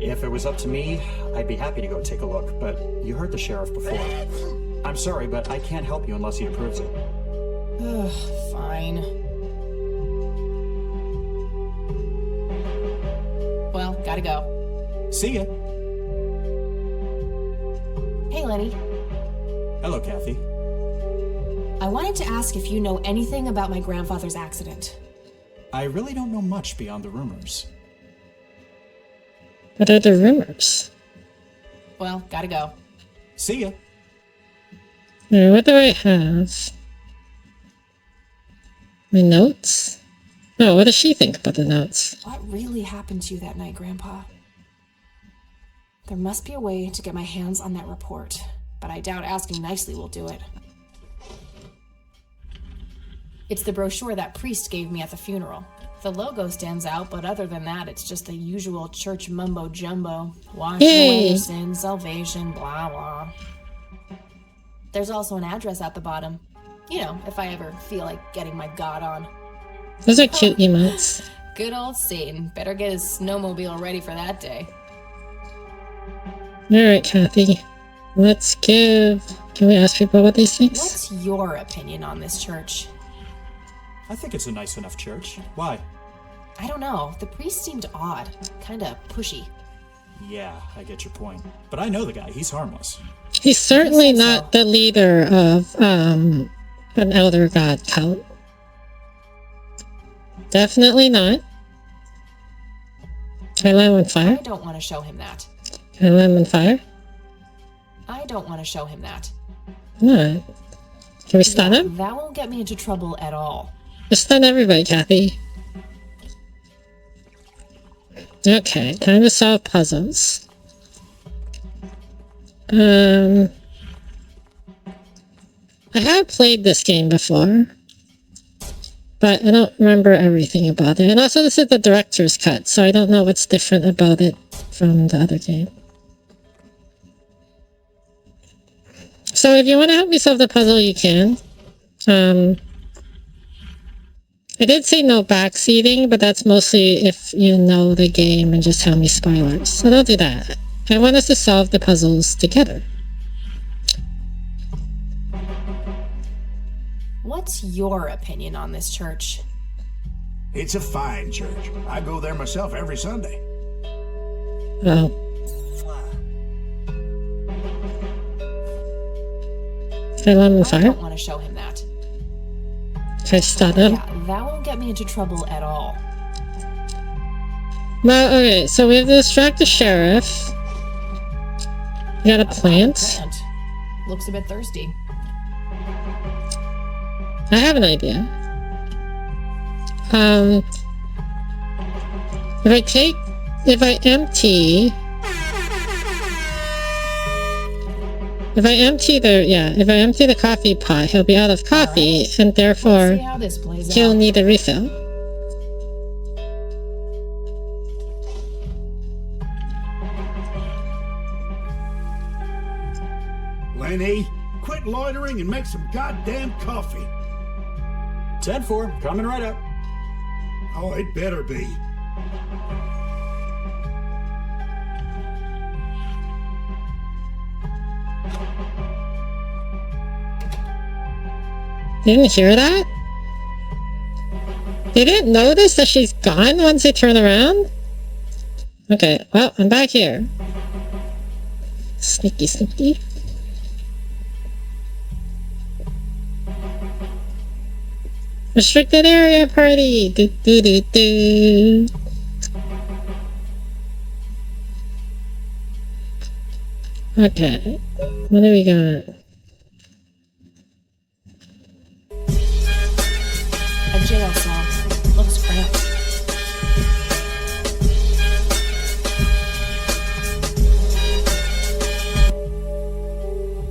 If it was up to me, I'd be happy to go take a look, but you heard the sheriff before. I'm sorry, but I can't help you unless he approves it. Ugh, fine. Well, gotta go. See ya. Hey, Lenny. Hello, Kathy. I wanted to ask if you know anything about my grandfather's accident. I really don't know much beyond the rumors. What are the rumors? Well, gotta go. See ya. What do I have? My notes? Oh, what does she think about the notes? What really happened to you that night, Grandpa? There must be a way to get my hands on that report, but I doubt asking nicely will do it. It's the brochure that priest gave me at the funeral. The logo stands out, but other than that, it's just the usual church mumbo-jumbo. Wash away your sins, salvation, blah, blah. There's also an address at the bottom. You know, if I ever feel like getting my God on. Those are cute emotes. Good old Satan. Better get his snowmobile ready for that day. Alright, Kathy. Let's give... Can we ask people what they think? What's your opinion on this church? I think it's a nice enough church. Why? I don't know. The priest seemed odd. Kinda pushy. Yeah, I get your point. But I know the guy. He's harmless. He's certainly You say not so. the leader of, an Elder God cult. Definitely not. Can I light him on I fire? don't want to show him that. Can I light him on fire? I don't want to show him that. No. Can we stun him? That won't get me into trouble at all. Just stun everybody, Kathy. Okay, time to solve puzzles. I have played this game before, but I don't remember everything about it. And also, this is the director's cut, so I don't know what's different about it from the other game. So if you want to help me solve the puzzle, you can. I did say no backseating, but that's mostly if you know the game and just tell me spoilers. So don't do that. I want us to solve the puzzles together. What's your opinion on this church? It's a fine church. I go there myself every Sunday. Oh. Can I move I fire? don't want to show him that. Can I start up? Yeah, that won't get me into trouble at all. Well, okay, so we have to distract the sheriff. We got a plant. Looks a bit thirsty. I have an idea. If I empty the coffee pot, he'll be out of coffee, and therefore See how this plays he'll out. need a refill. Lenny, quit loitering and make some goddamn coffee. 10-4, coming right up. Oh, it better be. You didn't hear that? You didn't notice that she's gone once they turn around? Okay, well, I'm back here. Sneaky, sneaky. Restricted area party! Do, do, do, do. Okay, what do we got? A jail cell. Looks cramped.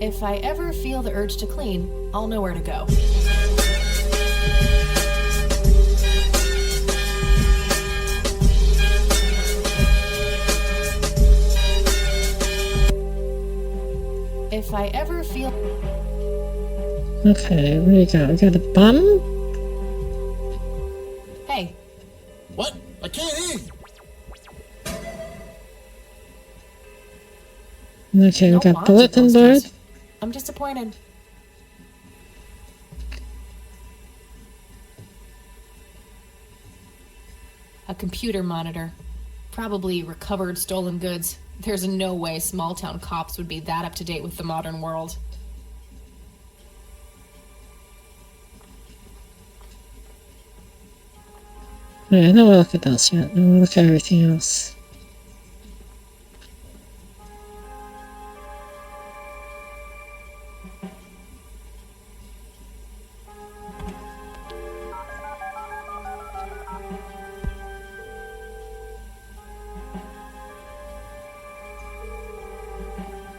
If I ever feel the urge to clean, I'll know where to go. If I ever feel... Okay, what do we got? We got a bum? Hey, What? I can't hear you. Okay, we no got wanted bulletin board. posters. I'm disappointed. A computer monitor. Probably recovered stolen goods. There's no way small town cops would be that up to date with the modern world. Alright, I don't want to look at those yet. I want to look at everything else.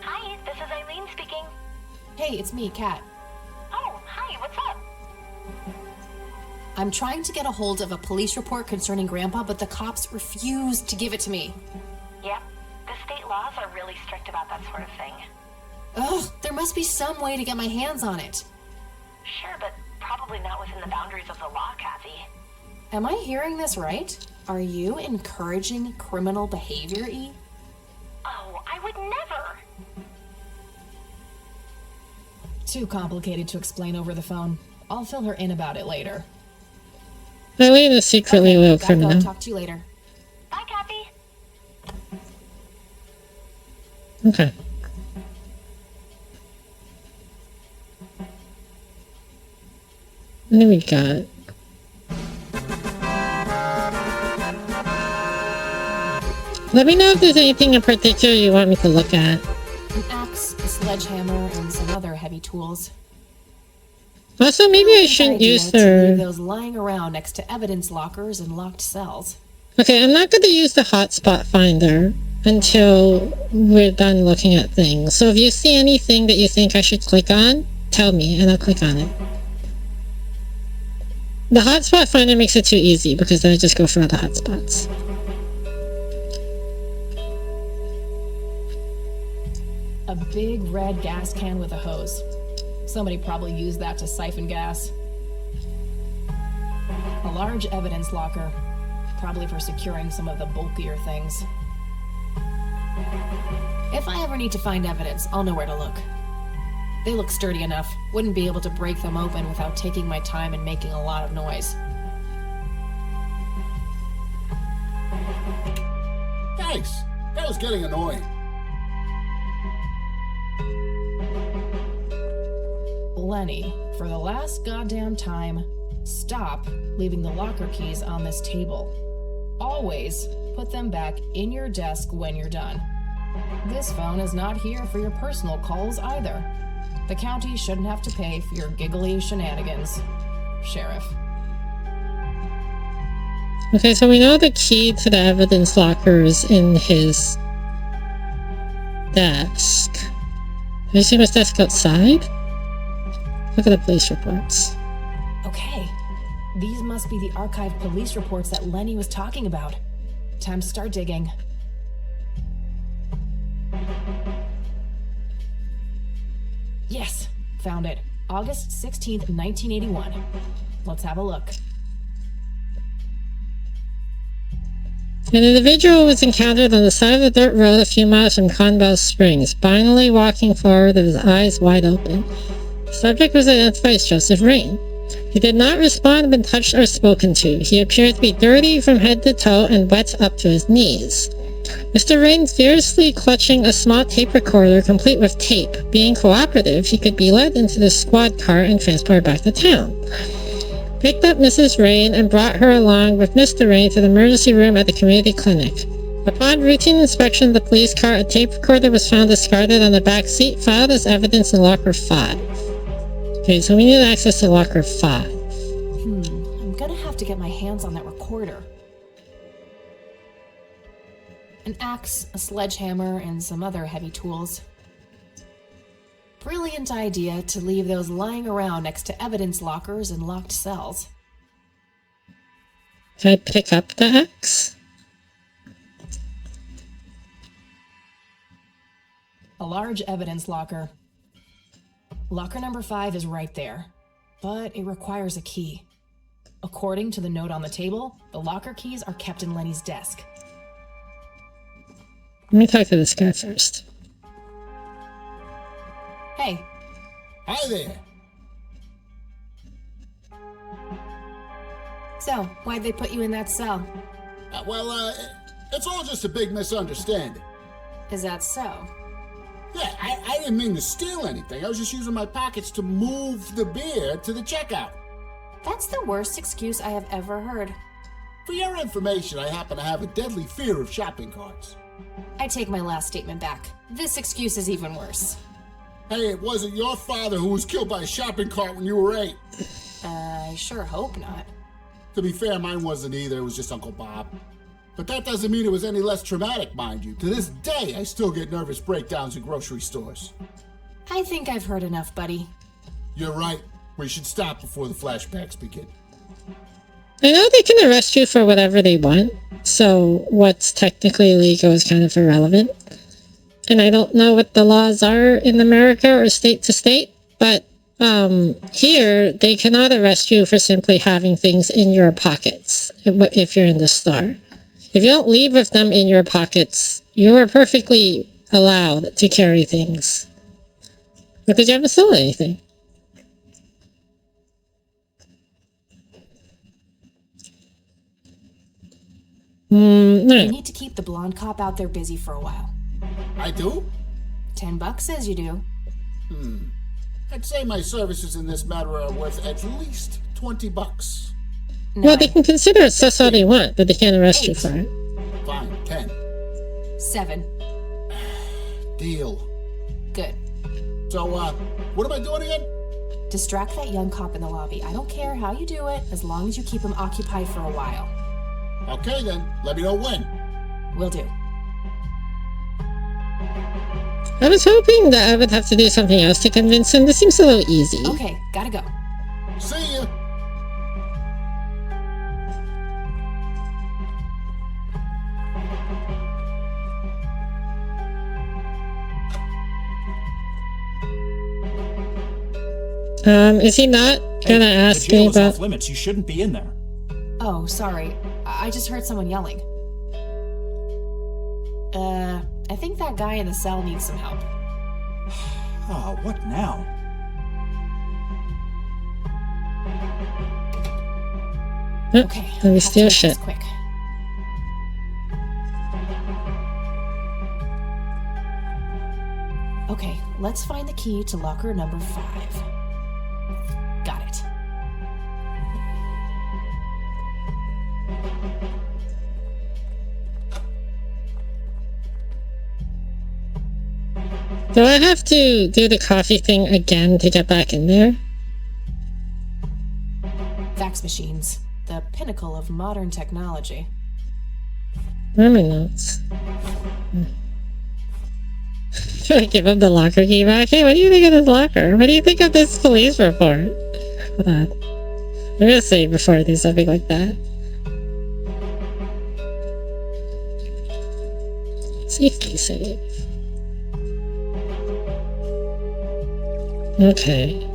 Hi, this is Eileen speaking. Hey, it's me, Kat. Oh, hi, what's up? I'm trying to get a hold of a police report concerning Grandpa, but the cops refuse to give it to me. Yep, the state laws are really strict about that sort of thing. Ugh, there must be some way to get my hands on it. Sure, but probably not within the boundaries of the law, Kathy. Am I hearing this right? Are you encouraging criminal behavior, E? Oh, I would never. Too complicated to explain over the phone. I'll fill her in about it later. Eileen is secretly a little Gotta go. criminal. Talk to you later. Bye, Kathy. Okay. What do we got? Let me know if there's anything in particular you want me to look at. An axe, a sledgehammer, and some other heavy tools. Also, maybe I shouldn't Idea use to leave the... those lying around next to evidence lockers and locked cells. Okay, I'm not going to use the hotspot finder until we're done looking at things. So if you see anything that you think I should click on, tell me and I'll click on it. The hotspot finder makes it too easy because then I just go for other hotspots. A big red gas can with a hose. Somebody probably used that to siphon gas. A large evidence locker, probably for securing some of the bulkier things. If I ever need to find evidence, I'll know where to look. They look sturdy enough. Wouldn't be able to break them open without taking my time and making a lot of noise. Thanks. That was getting annoying. Lenny, for the last goddamn time, stop leaving the locker keys on this table. Always put them back in your desk when you're done. This phone is not here for your personal calls either. The county shouldn't have to pay for your giggly shenanigans. Sheriff. Okay, so we know the key to the evidence locker is in his desk. Have you seen his desk outside? Look at the police reports. Okay. These must be the archived police reports that Lenny was talking about. Time to start digging. Yes, found it. August 16th, 1981. Let's have a look. An individual was encountered on the side of the dirt road a few miles from Conwell Springs, finally walking forward with his eyes wide open. The subject was identified as Joseph Rain. He did not respond when touched or spoken to. He appeared to be dirty from head to toe and wet up to his knees. Mr. Rain fiercely clutching a small tape recorder complete with tape. Being cooperative, he could be led into the squad car and transported back to town. Picked up Mrs. Rain and brought her along with Mr. Rain to the emergency room at the community clinic. Upon routine inspection of the police car, a tape recorder was found discarded on the back seat, filed as evidence in locker 5. Okay, so we need access to locker 5. I'm gonna have to get my hands on that recorder. An axe, a sledgehammer, and some other heavy tools. Brilliant idea to leave those lying around next to evidence lockers and locked cells. Can I pick up the axe? A large evidence locker. Locker number 5 is right there, but it requires a key. According to the note on the table, the locker keys are kept in Lenny's desk. Let me talk to this guy first. Hey. Hi there. So, why'd they put you in that cell? It's all just a big misunderstanding. Is that so? Yeah, I didn't mean to steal anything. I was just using my pockets to move the beer to the checkout. That's the worst excuse I have ever heard. For your information, I happen to have a deadly fear of shopping carts. I take my last statement back. This excuse is even worse. Hey, it wasn't your father who was killed by a shopping cart when you were 8. I sure hope not. To be fair, mine wasn't either. It was just Uncle Bob. But that doesn't mean it was any less traumatic, mind you. To this day, I still get nervous breakdowns in grocery stores. I think I've heard enough, buddy. You're right. We should stop before the flashbacks begin. I know they can arrest you for whatever they want, so what's technically legal is kind of irrelevant. And I don't know what the laws are in America or state to state, but here they cannot arrest you for simply having things in your pockets if you're in the store. If you don't leave with them in your pockets, you are perfectly allowed to carry things because you haven't stolen anything. You need to keep the blonde cop out there busy for a while. I do? $10 says you do. I'd say my services in this matter are worth at least $20. Well, they can consider it just all they want, but they can't arrest you for it. Fine, 10. 7. Deal. Good. So, what am I doing again? Distract that young cop in the lobby. I don't care how you do it, as long as you keep him occupied for a while. Okay then, let me know when. Will do. I was hoping that I would have to do something else to convince him. This seems a little easy. Okay, gotta go. See ya. Is he not gonna ask the jail me is about... off limits. You shouldn't be in there. Oh, sorry. I just heard someone yelling. I think that guy in the cell needs some help. Oh, what now? Okay, let me have to steal make shit. this quick. Okay, let's find the key to locker number 5. Got it. Do I have to do the coffee thing again to get back in there? Fax machines, the pinnacle of modern technology. Where are my notes? Should I give him the locker key back? Hey, what do you think of this locker? What do you think of this police report? Hold on. I'm gonna say before I do something like that. Safety save. Okay.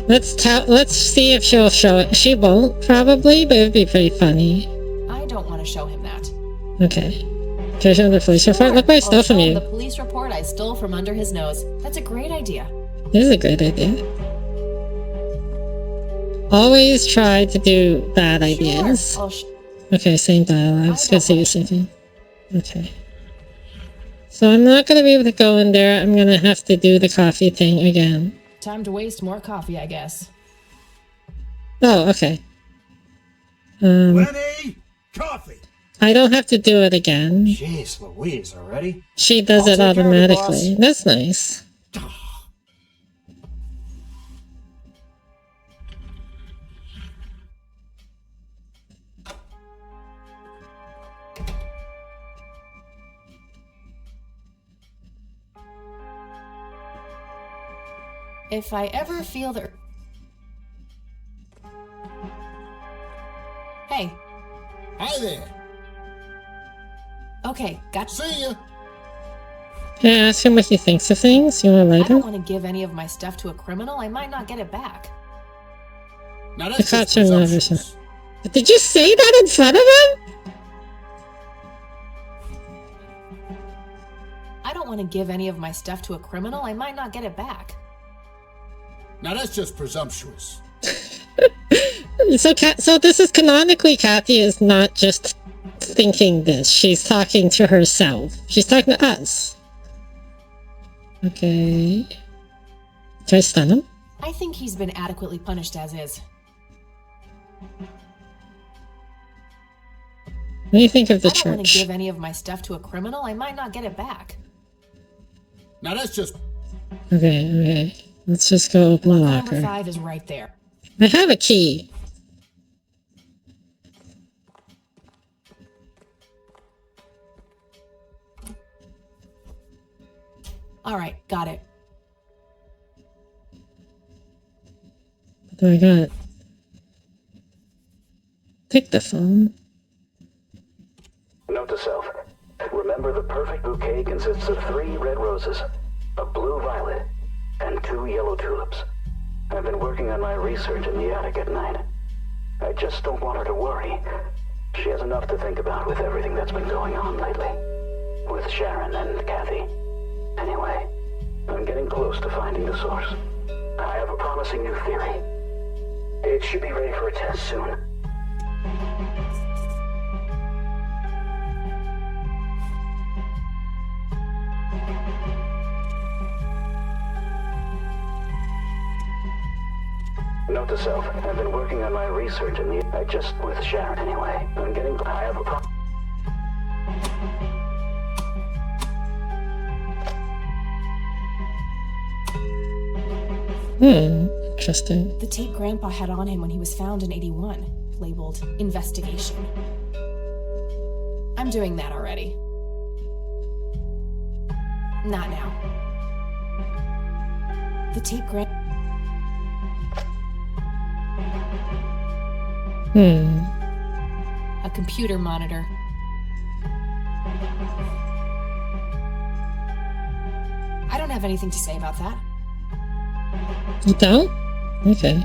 Let's see if she'll show it. She won't, probably, but it'd be pretty funny. I don't want to show him that. Okay. Can I show him the police report? Look what I stole I'll from show him you. the police report I stole from under his nose. That's a great idea. This is a great idea. Always try to do bad ideas. Sure, Okay, same dialogue. It's I good to see you thinking. Okay. So I'm not gonna be able to go in there. I'm gonna have to do the coffee thing again. time to waste more coffee, I guess. Oh, okay. Lenny! Coffee! I don't have to do it again. Jeez Louise, already? She does I'll it take care of it, automatically. boss. That's nice. If I ever feel the... Hey, Hi there. okay, gotcha. See ya. Can I ask him what he thinks of things? You want to I light don't him? want to give any of my stuff to a criminal. I might not get it back. Now The that's cops just are nervous. presumptuous. Did you say that in front of him? I don't want to give any of my stuff to a criminal. I might not get it back. Now that's just presumptuous. So this is canonically Kathy is not just thinking this. She's talking to herself. She's talking to us. Okay. Can I stun him? I think he's been adequately punished as is. What do you think of the I don't want to church? give any of my stuff to a criminal. I might not get it back. Now that's just Okay. Let's just go open the Number locker. 5 is right there. I have a key. All right, got it. What do I got? Take the phone. Note to self. Remember, the perfect bouquet consists of 3 red roses, a blue violet, and 2 yellow tulips. I've been working on my research in the attic at night. I just don't want her to worry. She has enough to think about with everything that's been going on lately. With Sharon and Kathy. Anyway, I'm getting close to finding the source. I have a promising new theory. It should be ready for a test soon. Note to self, I've been working on my research in the... I just... with Sharon anyway. I'm getting... I have a Interesting. The tape Grandpa had on him when he was found in 81, labeled Investigation. I'm doing that already. Not now. The tape A computer monitor. I don't have anything to say about that. You don't? Okay.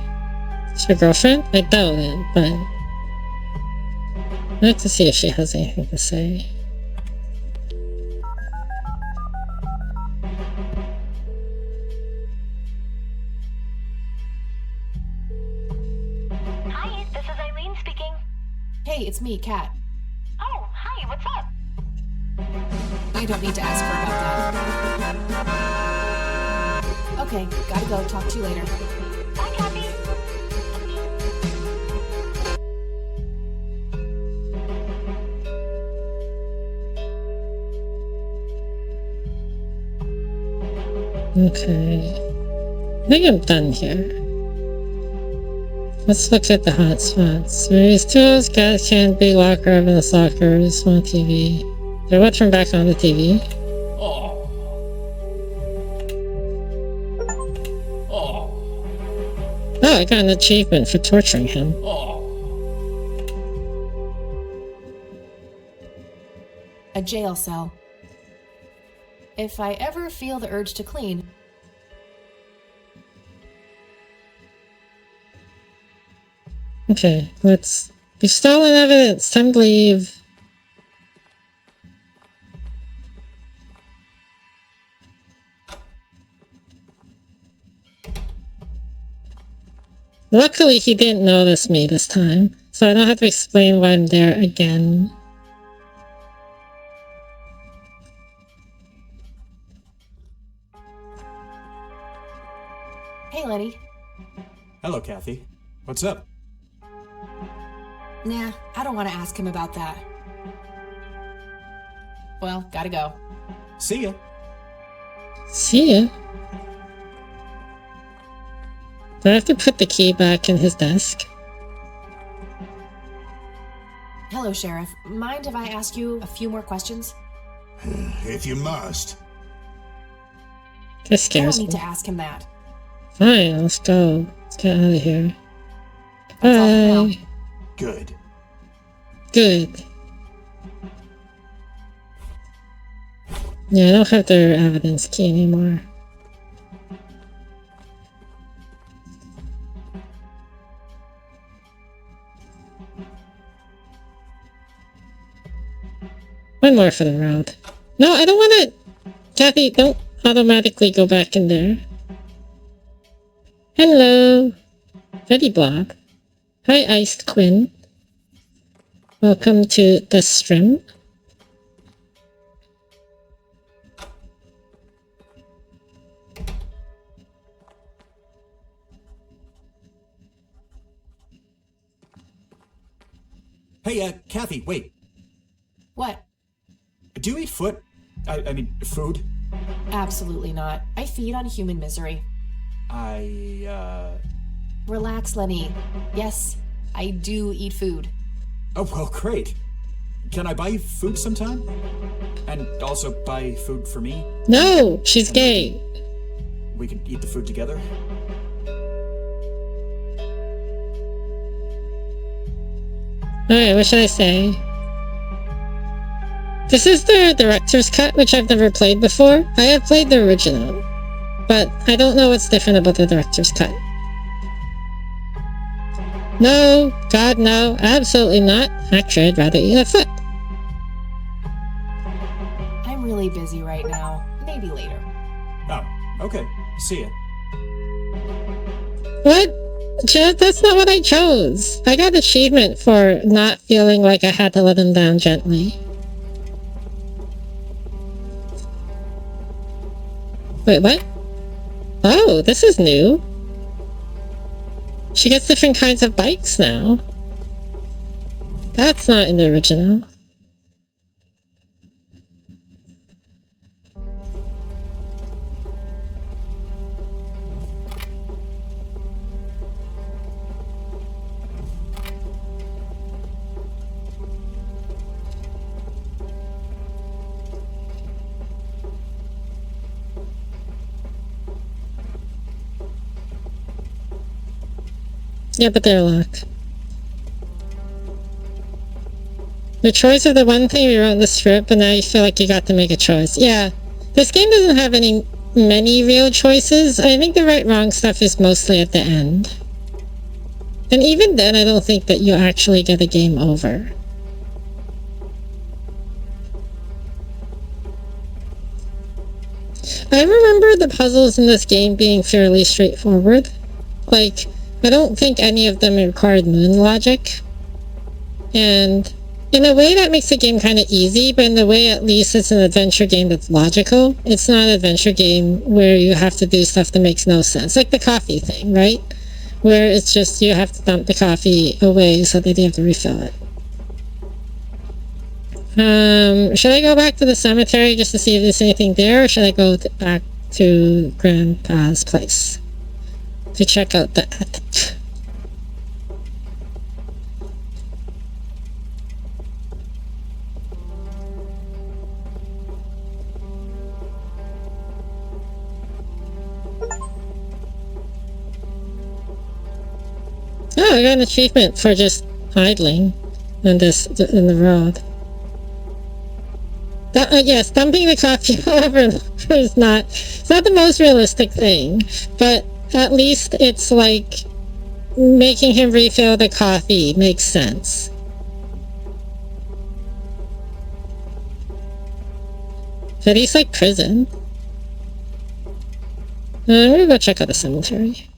It's your girlfriend? I doubt it, but I'd like to see if she has anything to say. Hi, this is Eileen speaking. Hey, it's me, Kat. Oh, hi, what's up? I don't need to ask her about that. Okay, gotta go. Talk to you later. Bye, Kathy. Okay. I think I'm done here. Let's look at the hotspots. Various tools, gas can, big locker, evidence locker, small TV. Did I turn back on the TV? Oh. Oh. Oh, I got an achievement for torturing him. Oh. A jail cell. If I ever feel the urge to clean, Okay, let's... You've stolen evidence! Time to leave. Luckily, he didn't notice me this time, so I don't have to explain why I'm there again. hey, Lenny. Hello, Kathy. What's up? Nah, I don't want to ask him about that. Well, gotta go. See ya. See ya. Do I have to put the key back in his desk? Hello, Sheriff. Mind if I ask you a few more questions? If you must. This I don't scares me. need to ask him that. Fine, let's go. Let's get out of here. That's all for now. Bye. Good. Good. Yeah, I don't have their evidence key anymore. One more for the road. No, I don't want to... Kathy, don't automatically go back in there. Hello. Betty Block. Hi, Iced Quinn. Welcome to the stream. Hey, Kathy, wait. What? Do you eat foot? I mean, food? Absolutely not. I feed on human misery. Relax, Lenny. Yes, I do eat food. Oh, well, great. Can I buy you food sometime? And also buy food for me? No, she's gay. We can eat the food together? Alright, what should I say? This is the director's cut, which I've never played before. I have played the original, but I don't know what's different about the director's cut. No, God, no, absolutely not. Actually, I'd rather eat a foot. I'm really busy right now. Maybe later. Oh, okay. See ya. What? Jeff, that's not what I chose. I got achievement for not feeling like I had to let him down gently. Wait, what? Oh, this is new. She gets different kinds of bikes now. That's not in the original. Yeah, but they're locked. The choice of the one thing you wrote in the script, but now you feel like you got to make a choice. Yeah, this game doesn't have many real choices. I think the right-wrong stuff is mostly at the end. And even then, I don't think that you actually get a game over. I remember the puzzles in this game being fairly straightforward. Like, I don't think any of them required moon logic. And in a way that makes the game kind of easy, but in a way at least it's an adventure game that's logical. It's not an adventure game where you have to do stuff that makes no sense. Like the coffee thing, right? Where it's just you have to dump the coffee away so that you have to refill it. Should I go back to the cemetery just to see if there's anything there, or should I go back to Grandpa's place to check out the attic? Oh, I got an achievement for just idling in the road. Yes, dumping the coffee over is not the most realistic thing, but at least it's like making him refill the coffee makes sense. But he's like prison. I'm gonna go check out the cemetery.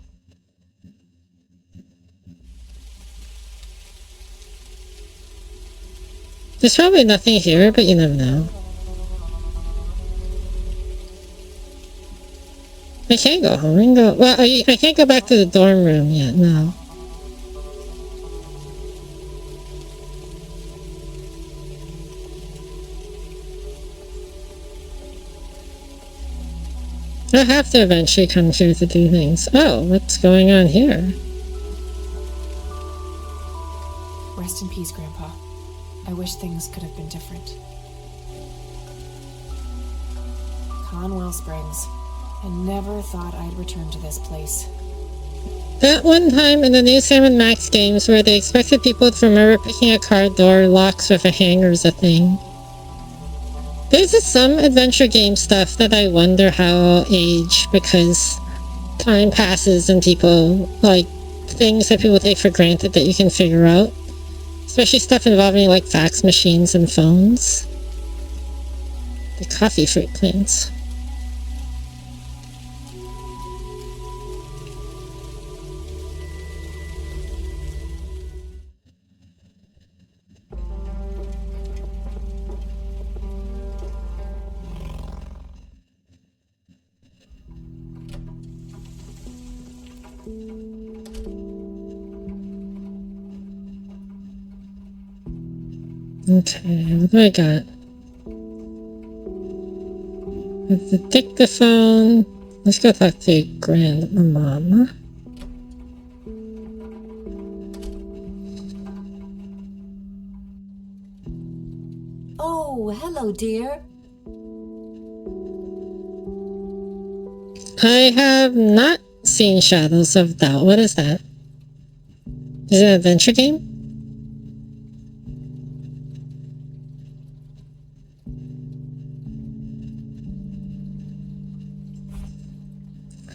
There's probably nothing here, but you never know. I can't go home. I can go. Well, I can't go back to the dorm room yet. No. I have to eventually come here to do things. Oh, what's going on here? Rest in peace, Grandpa. I wish things could have been different. Conwell Springs. I never thought I'd return to this place. That one time in the new Sam & Max games where they expected people to remember picking a car door locks with a hanger is a thing. There's just some adventure game stuff that I wonder how will age because time passes and people, like, things that people take for granted that you can figure out. Especially stuff involving, like, fax machines and phones. The coffee fruit plants. Okay, what do I got? The dictaphone. Let's go talk to Grandmama. Oh, hello, dear. I have not seen Shadows of Doubt. What is that? Is it an adventure game?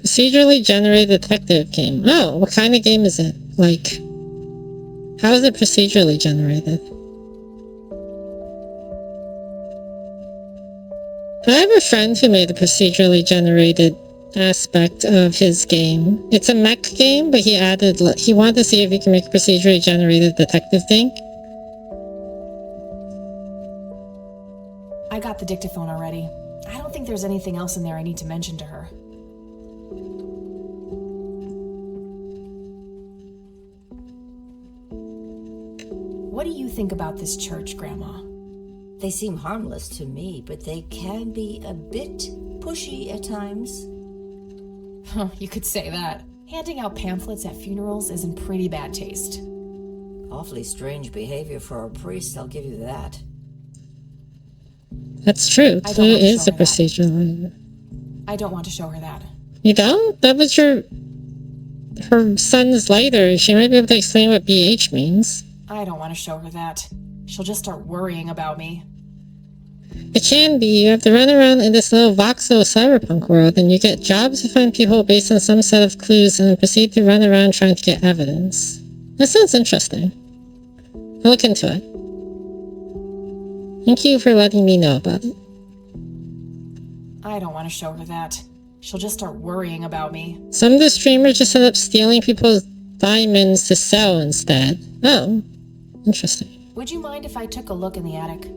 Procedurally generated detective game. Oh, what kind of game is it? Like, how is it procedurally generated? I have a friend who made a procedurally generated aspect of his game. It's a mech game, but he wanted to see if he can make a procedurally generated detective thing. I got the dictaphone already. I don't think there's anything else in there I need to mention to her. What do you think about this church, Grandma? They seem harmless to me, but they can be a bit pushy at times. Huh, you could say that. Handing out pamphlets at funerals is in pretty bad taste. Awfully strange behavior for a priest, I'll give you that. That's true. It is a procedural. I don't want to show her that. You don't? That was her son's lighter. She might be able to explain what BH means. I don't want to show her that. She'll just start worrying about me. It can be. You have to run around in this little voxel cyberpunk world, and you get jobs to find people based on some set of clues, and then proceed to run around trying to get evidence. That sounds interesting. I'll look into it. Thank you for letting me know about it. I don't want to show her that. She'll just start worrying about me. Some of the streamers just end up stealing people's diamonds to sell instead. Oh, interesting. Would you mind if I took a look in the attic?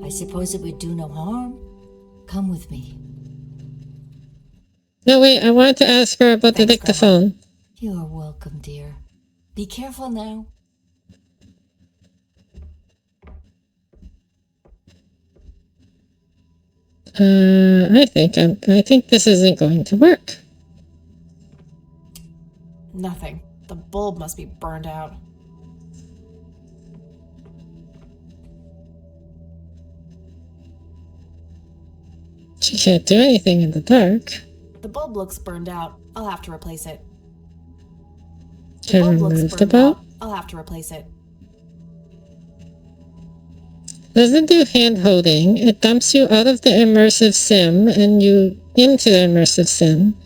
I suppose it would do no harm. Come with me. No, wait, I wanted to ask her about the Thanks, dictaphone. You're welcome, dear. Be careful now. I think this isn't going to work. Nothing. The bulb must be burned out. She can't do anything in the dark. The bulb looks burned out. I'll have to replace it. The Can bulb remove looks the burned bulb? out. I'll have to replace it. Doesn't do hand holding. It dumps you out of the immersive sim and you into the immersive sim.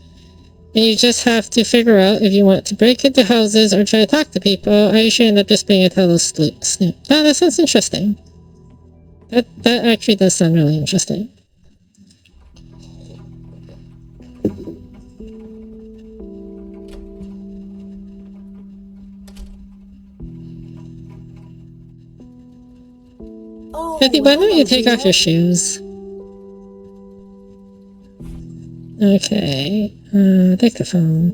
And you just have to figure out if you want to break into houses or try to talk to people, or you should end up just being a total snoop. Oh, that sounds interesting. That actually does sound really interesting. Oh, Kathy, why don't you hello, take dear. off your shoes? Okay, dictaphone.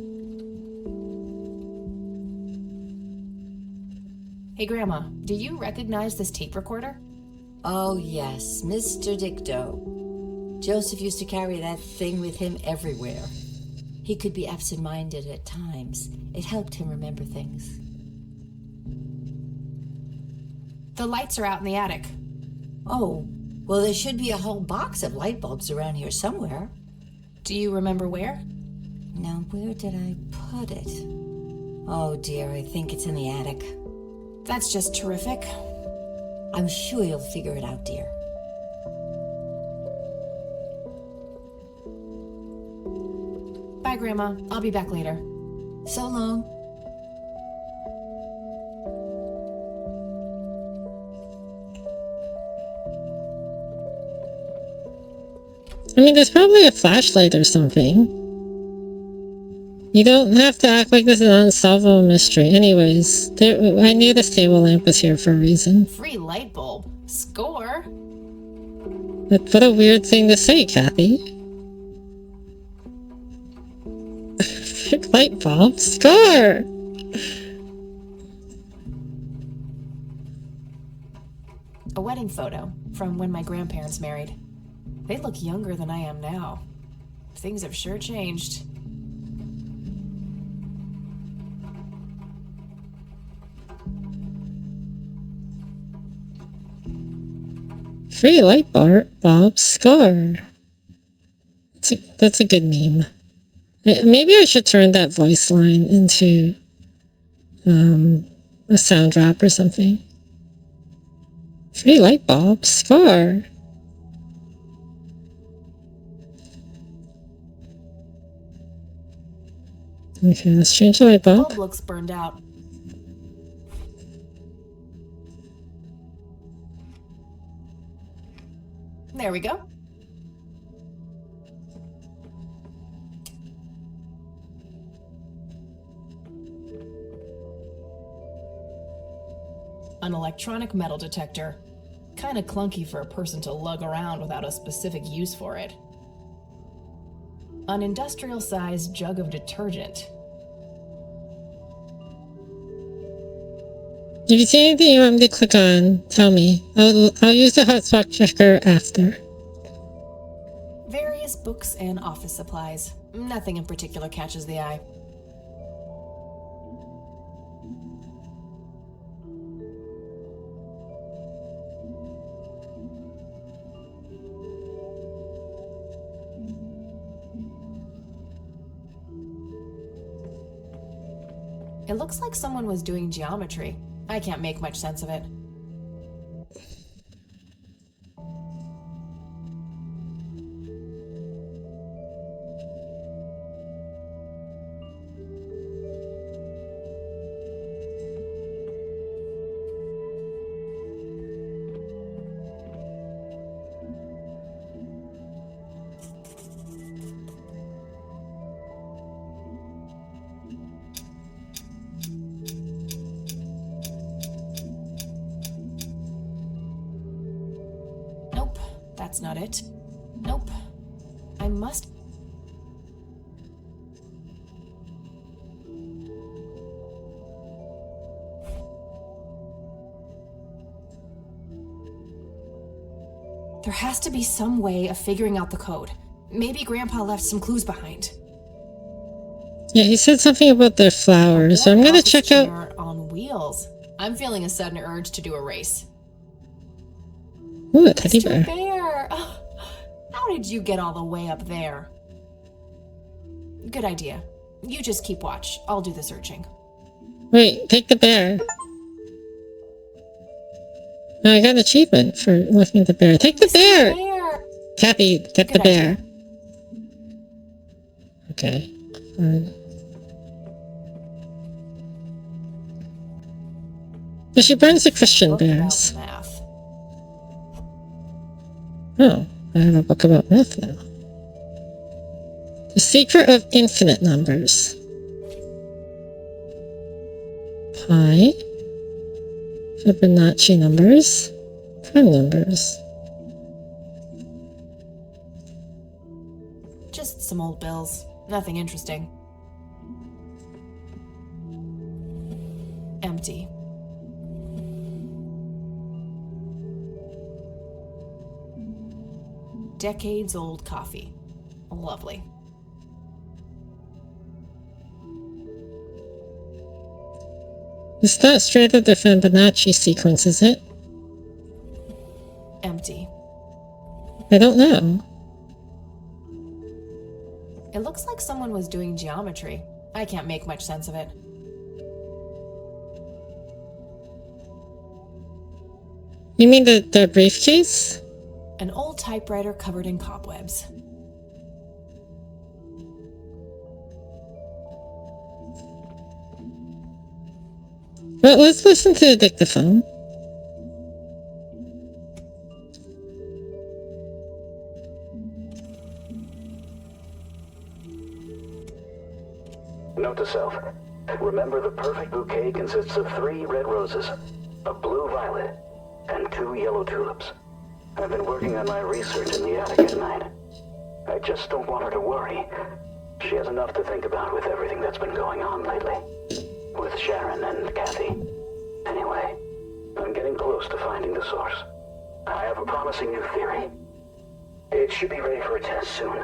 Hey, Grandma, do you recognize this tape recorder? Oh, yes, Mr. Dicto. Joseph used to carry that thing with him everywhere. He could be absent-minded at times. It helped him remember things. The lights are out in the attic. Oh, well, there should be a whole box of light bulbs around here somewhere. Do you remember where? Now, where did I put it? Oh, dear, I think it's in the attic. That's just terrific. I'm sure you'll figure it out, dear. Bye, Grandma. I'll be back later. So long. I mean, there's probably a flashlight or something. You don't have to act like this is an unsolvable mystery. Anyways, I knew this table lamp was here for a reason. Free light bulb. Score. But what a weird thing to say, Kathy. Light bulb, score! A wedding photo from when my grandparents married. They look younger than I am now. Things have sure changed. Free light bulb, score. That's a good meme. Maybe I should turn that voice line into a sound drop or something. Free light bulb, score. Okay, let's change the light bulb. Bulb looks burned out. There we go. An electronic metal detector. Kinda clunky for a person to lug around without a specific use for it. An industrial-sized jug of detergent. If you see anything you want me to click on, tell me. I'll use the hotspot checker after. Various books and office supplies. Nothing in particular catches the eye. It looks like someone was doing geometry. I can't make much sense of it. that's not it. Nope. I must... There has to be some way of figuring out the code. Maybe Grandpa left some clues behind. Yeah, he said something about their flowers, so I'm gonna check out... Chair on wheels. I'm feeling a sudden urge to do a race. Ooh, a teddy Mr. bear. Bear! Oh, how did you get all the way up there? Good idea. You just keep watch. I'll do the searching. Wait, take the bear. Oh, I got an achievement for lifting the bear. Take the Mr. bear! Bear! Kathy, get the Good bear. Okay. Fine. So she burns the Christian Book about bears. math. Oh, I have a book about math now. The Secret of Infinite Numbers. Pi. Fibonacci numbers. Prime numbers. Just some old bills. Nothing interesting. Empty. Decades old coffee. Lovely. It's not straight out the Fibonacci sequence, is it? Empty. I don't know. It looks like someone was doing geometry. I can't make much sense of it. You mean the briefcase? An old typewriter covered in cobwebs. Well, let's listen to the dictaphone. Note to self. Remember, the perfect bouquet consists of 3 red roses, a blue violet, and 2 yellow tulips. I've been working on my research in the attic at night. I just don't want her to worry. She has enough to think about with everything that's been going on lately. With Sharon and Kathy. Anyway, I'm getting close to finding the source. I have a promising new theory. It should be ready for a test soon.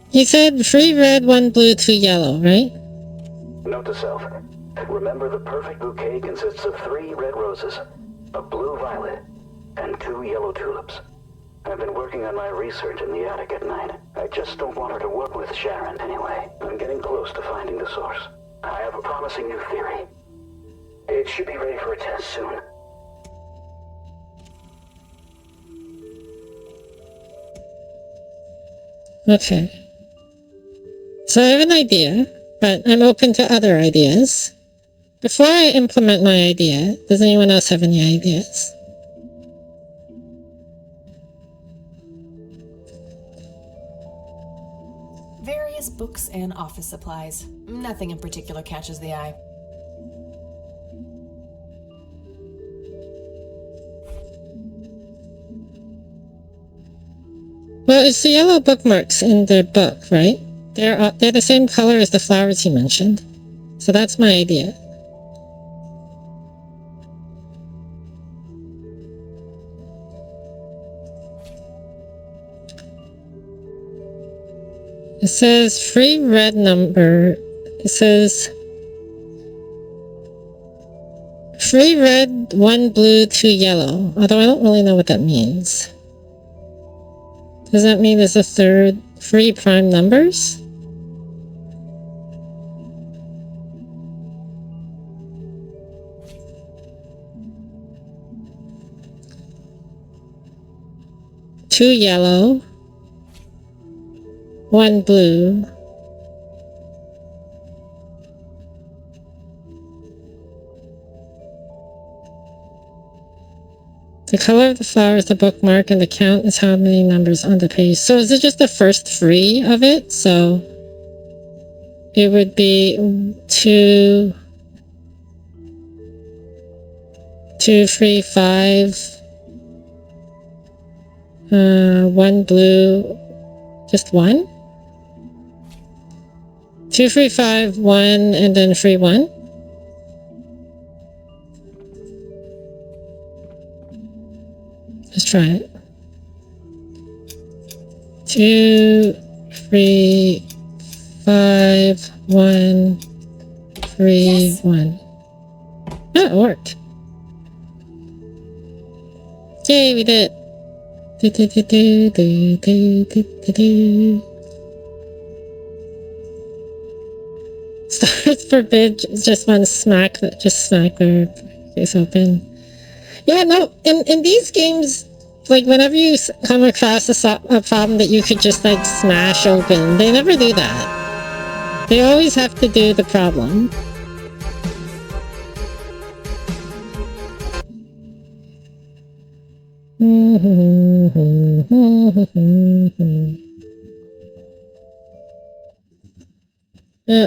You said 3 red, 1 blue, 2 yellow, right? Note to self. Remember, the perfect bouquet consists of 3 red roses, a blue violet, and 2 yellow tulips. I've been working on my research in the attic at night. I just don't want her to work with Sharon anyway. I'm getting close to finding the source. I have a promising new theory. It should be ready for a test soon. Okay. So I have an idea, but I'm open to other ideas. Before I implement my idea, does anyone else have any ideas? Various books and office supplies. Nothing in particular catches the eye. Well, it's the yellow bookmarks in the book, right? They're the same color as the flowers you mentioned. So that's my idea. It says free red number. It says free red, 1 blue, 2 yellow. Although I don't really know what that means. Does that mean there's a 3rd free prime numbers? Two yellow, 1 blue, the color of the flower is the bookmark, and the count is how many numbers on the page. So is it just the first 3 of it? So it would be 2 2, 3, 5. 1 blue. Just 1? 2, 3, 5, 1, and then 3, 1. Let's try it. 2, 3, 5, 1, 3, Yes. 1. Oh, it worked. Yay, we did it. Do, do, do, do, do, do, do, do, do. Stars forbid just one smack their face open. Yeah, no, in these games, like whenever you come across a problem that you could just like smash open, they never do that. They always have to do the problem.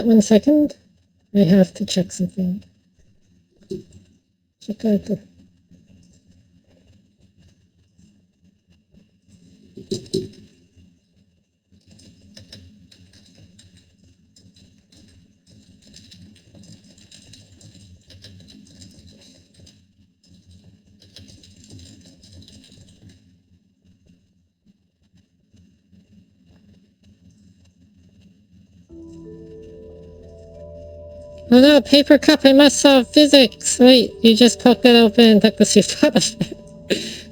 One second. I have to check something. Check out the... Oh no, paper cup, I must solve physics. Wait, you just poked it open and took the soup out of it.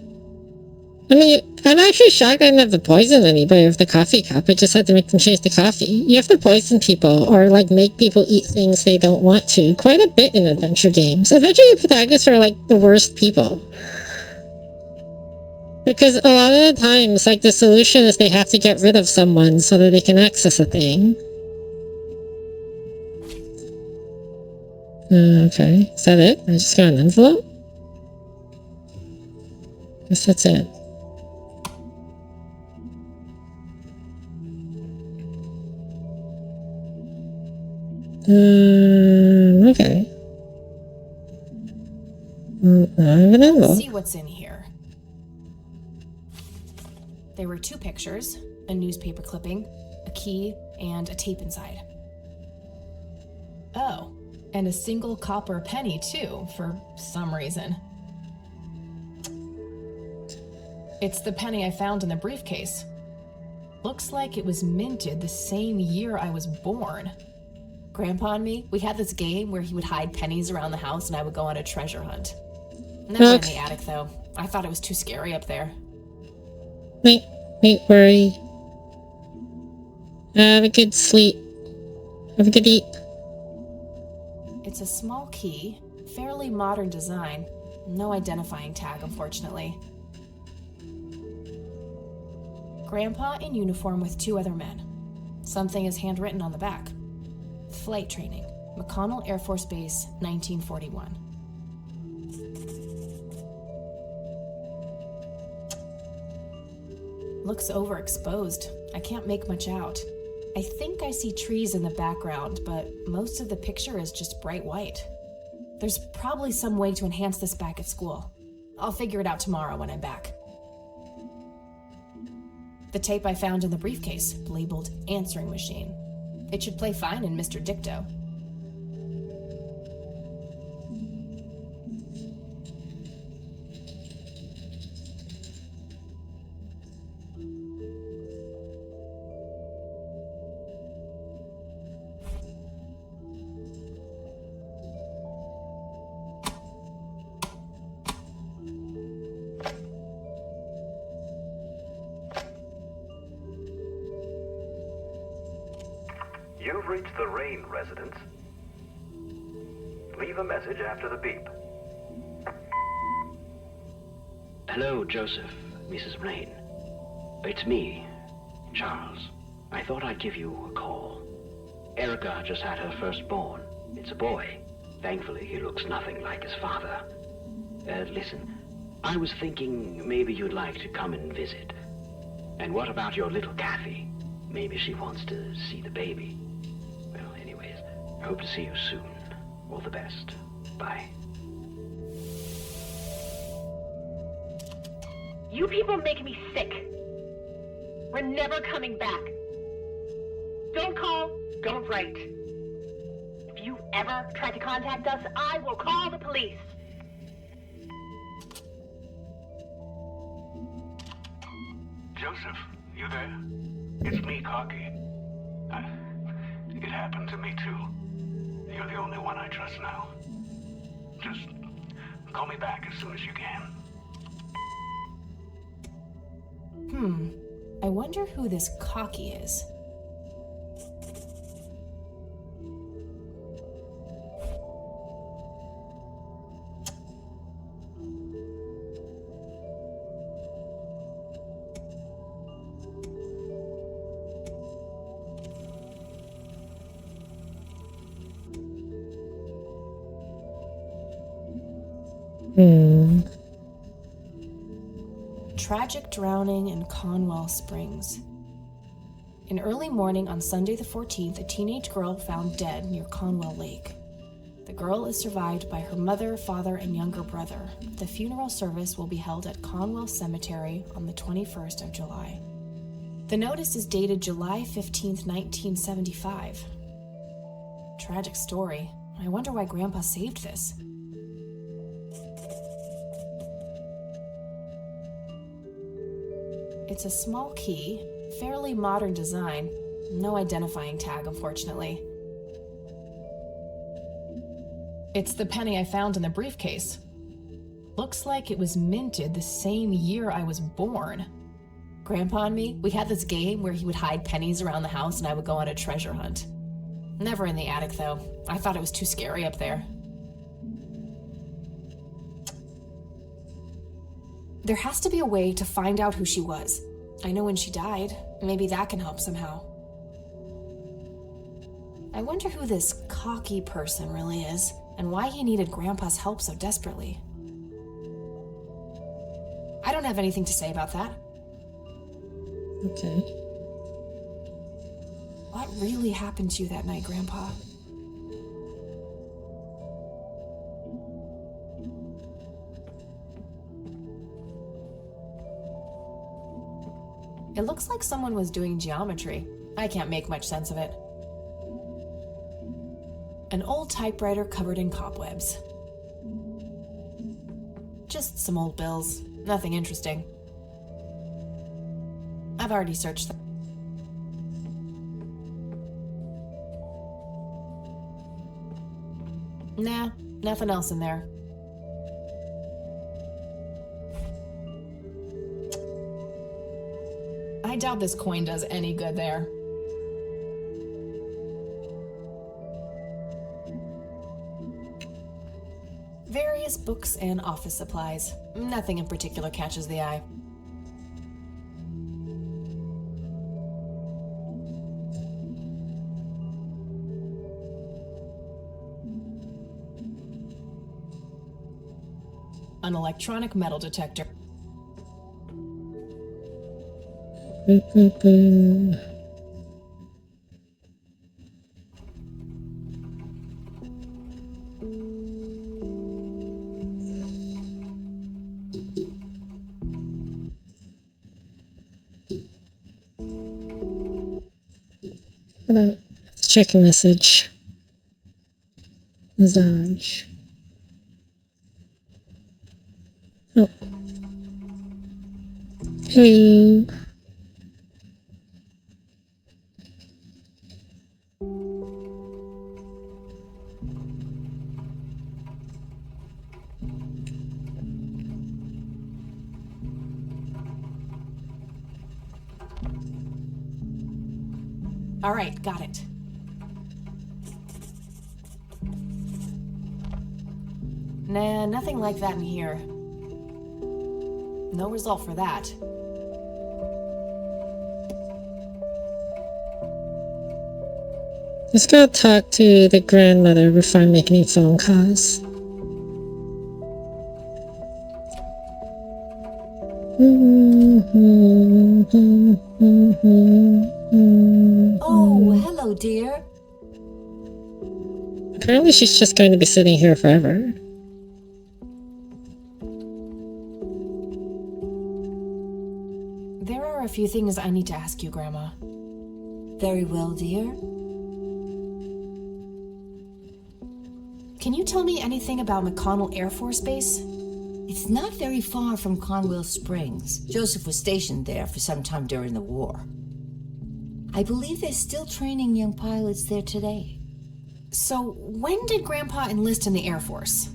I mean, I'm actually shocked I didn't have to poison anybody with the coffee cup. I just had to make them change the coffee. You have to poison people or like make people eat things they don't want to quite a bit in adventure games. Adventure protagonists are like the worst people. Because a lot of the times, like the solution is they have to get rid of someone so that they can access a thing. Okay, is that it? I just got an envelope? Guess that's it. Okay. I have an envelope. Let's see what's in here. There were 2 pictures, a newspaper clipping, a key, and a tape inside. Oh, and a single copper penny too, for some reason. It's the penny I found in the briefcase. Looks like it was minted the same year I was born. Grandpa and me, we had this game where he would hide pennies around the house and I would go on a treasure hunt. Never in the attic though. I thought it was too scary up there. Wait, worry. Have a good sleep. Have a good eat. It's a small key, fairly modern design. No identifying tag, unfortunately. Grandpa in uniform with 2 other men. Something is handwritten on the back. Flight training, McConnell Air Force Base, 1941. Looks overexposed. I can't make much out. I think I see trees in the background, but most of the picture is just bright white. There's probably some way to enhance this back at school. I'll figure it out tomorrow when I'm back. The tape I found in the briefcase, labeled answering machine. It should play fine in Mr. Dicto. You've reached the Rain residence. Leave a message after the beep. Hello, Joseph, Mrs. Rain. It's me, Charles. I thought I'd give you a call. Erica just had her firstborn. It's a boy. Thankfully, he looks nothing like his father. Listen, I was thinking maybe you'd like to come and visit. And what about your little Kathy? Maybe she wants to see the baby. Well, anyways, I hope to see you soon. All the best. Bye. You people make me sick. We're never coming back. Don't call, don't write. If you ever try to contact us, I will call the police. Joseph, you there? It's me, Cocky. It happened to me too. You're the only one I trust now. Just call me back as soon as you can. I wonder who this Cocky is. Tragic drowning in Conwell Springs. In early morning on Sunday the 14th, a teenage girl found dead near Conwell Lake. The girl is survived by her mother, father, and younger brother. The funeral service will be held at Conwell Cemetery on the 21st of July. The notice is dated July 15th, 1975. Tragic story. I wonder why Grandpa saved this. It's a small key, fairly modern design. No identifying tag, unfortunately. It's the penny I found in the briefcase. Looks like it was minted the same year I was born. Grandpa and me, we had this game where he would hide pennies around the house and I would go on a treasure hunt. Never in the attic, though. I thought it was too scary up there. There has to be a way to find out who she was. I know when she died. Maybe that can help somehow. I wonder who this Cocky person really is, and why he needed Grandpa's help so desperately. I don't have anything to say about that. Okay. What really happened to you that night, Grandpa? It looks like someone was doing geometry. I can't make much sense of it. An old typewriter covered in cobwebs. Just some old bills. Nothing interesting. I've already searched them. Nah, nothing else in there. I doubt this coin does any good there. Various books and office supplies. Nothing in particular catches the eye. An electronic metal detector. Let's check a message. Massage. Oh. Hey. All right, got it. Nah, nothing like that in here. No result for that. Let's go talk to the grandmother before I make any phone calls. Oh, hello, dear. Apparently she's just going to be sitting here forever. few things I need to ask you, Grandma. Very well, dear. Can you tell me anything about McConnell Air Force Base? It's not very far from Conwell Springs. Joseph was stationed there for some time during the war. I believe they're still training young pilots there today. So, when did Grandpa enlist in the Air Force?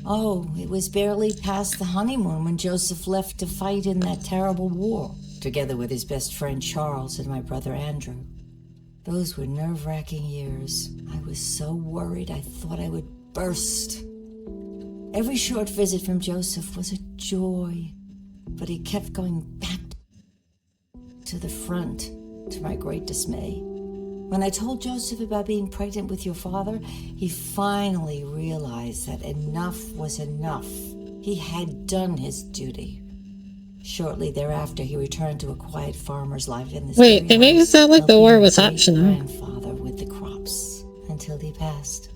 Oh, it was barely past the honeymoon when Joseph left to fight in that terrible war, together with his best friend Charles and my brother Andrew. Those were nerve-wracking years. I was so worried I thought I would burst. Every short visit from Joseph was a joy, but he kept going back to the front, to my great dismay. When I told Joseph about being pregnant with your father, he finally realized that enough was enough. He had done his duty. Shortly thereafter, he returned to a quiet farmer's life in this. Wait, they made it sound like the war was optional. Grandfather with the crops until he passed.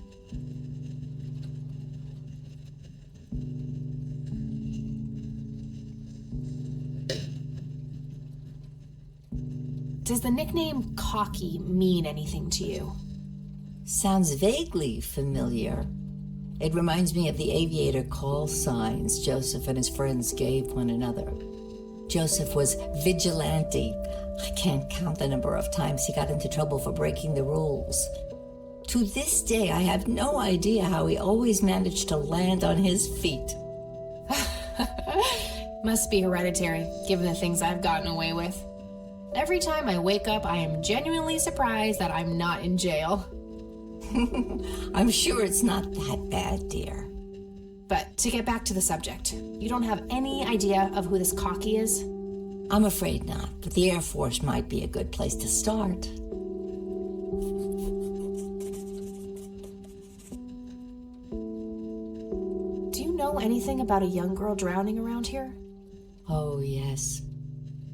Does the nickname Cocky mean anything to you? Sounds vaguely familiar. It reminds me of the aviator call signs Joseph and his friends gave one another. Joseph was vigilante. I can't count the number of times he got into trouble for breaking the rules. To this day, I have no idea how he always managed to land on his feet. Must be hereditary, given the things I've gotten away with. Every time I wake up, I am genuinely surprised that I'm not in jail. I'm sure it's not that bad, dear. But to get back to the subject, you don't have any idea of who this Cocky is? I'm afraid not, but the Air Force might be a good place to start. Do you know anything about a young girl drowning around here? Oh, yes.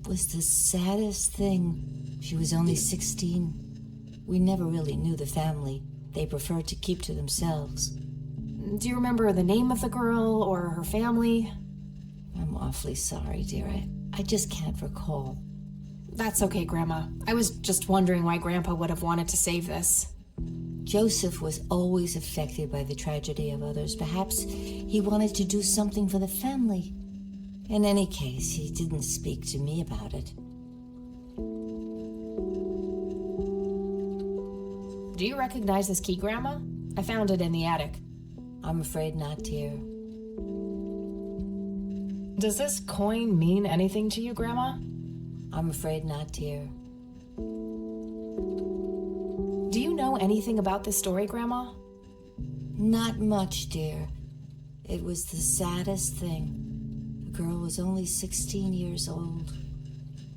It was the saddest thing. She was only 16. We never really knew the family. They preferred to keep to themselves. Do you remember the name of the girl or her family? I'm awfully sorry, dear. I just can't recall. That's okay, Grandma. I was just wondering why Grandpa would have wanted to save this. Joseph was always affected by the tragedy of others. Perhaps he wanted to do something for the family. In any case, he didn't speak to me about it. Do you recognize this key, Grandma? I found it in the attic. I'm afraid not, dear. Does this coin mean anything to you, Grandma? I'm afraid not, dear. Do you know anything about this story, Grandma? Not much, dear. It was the saddest thing. The girl was only 16 years old.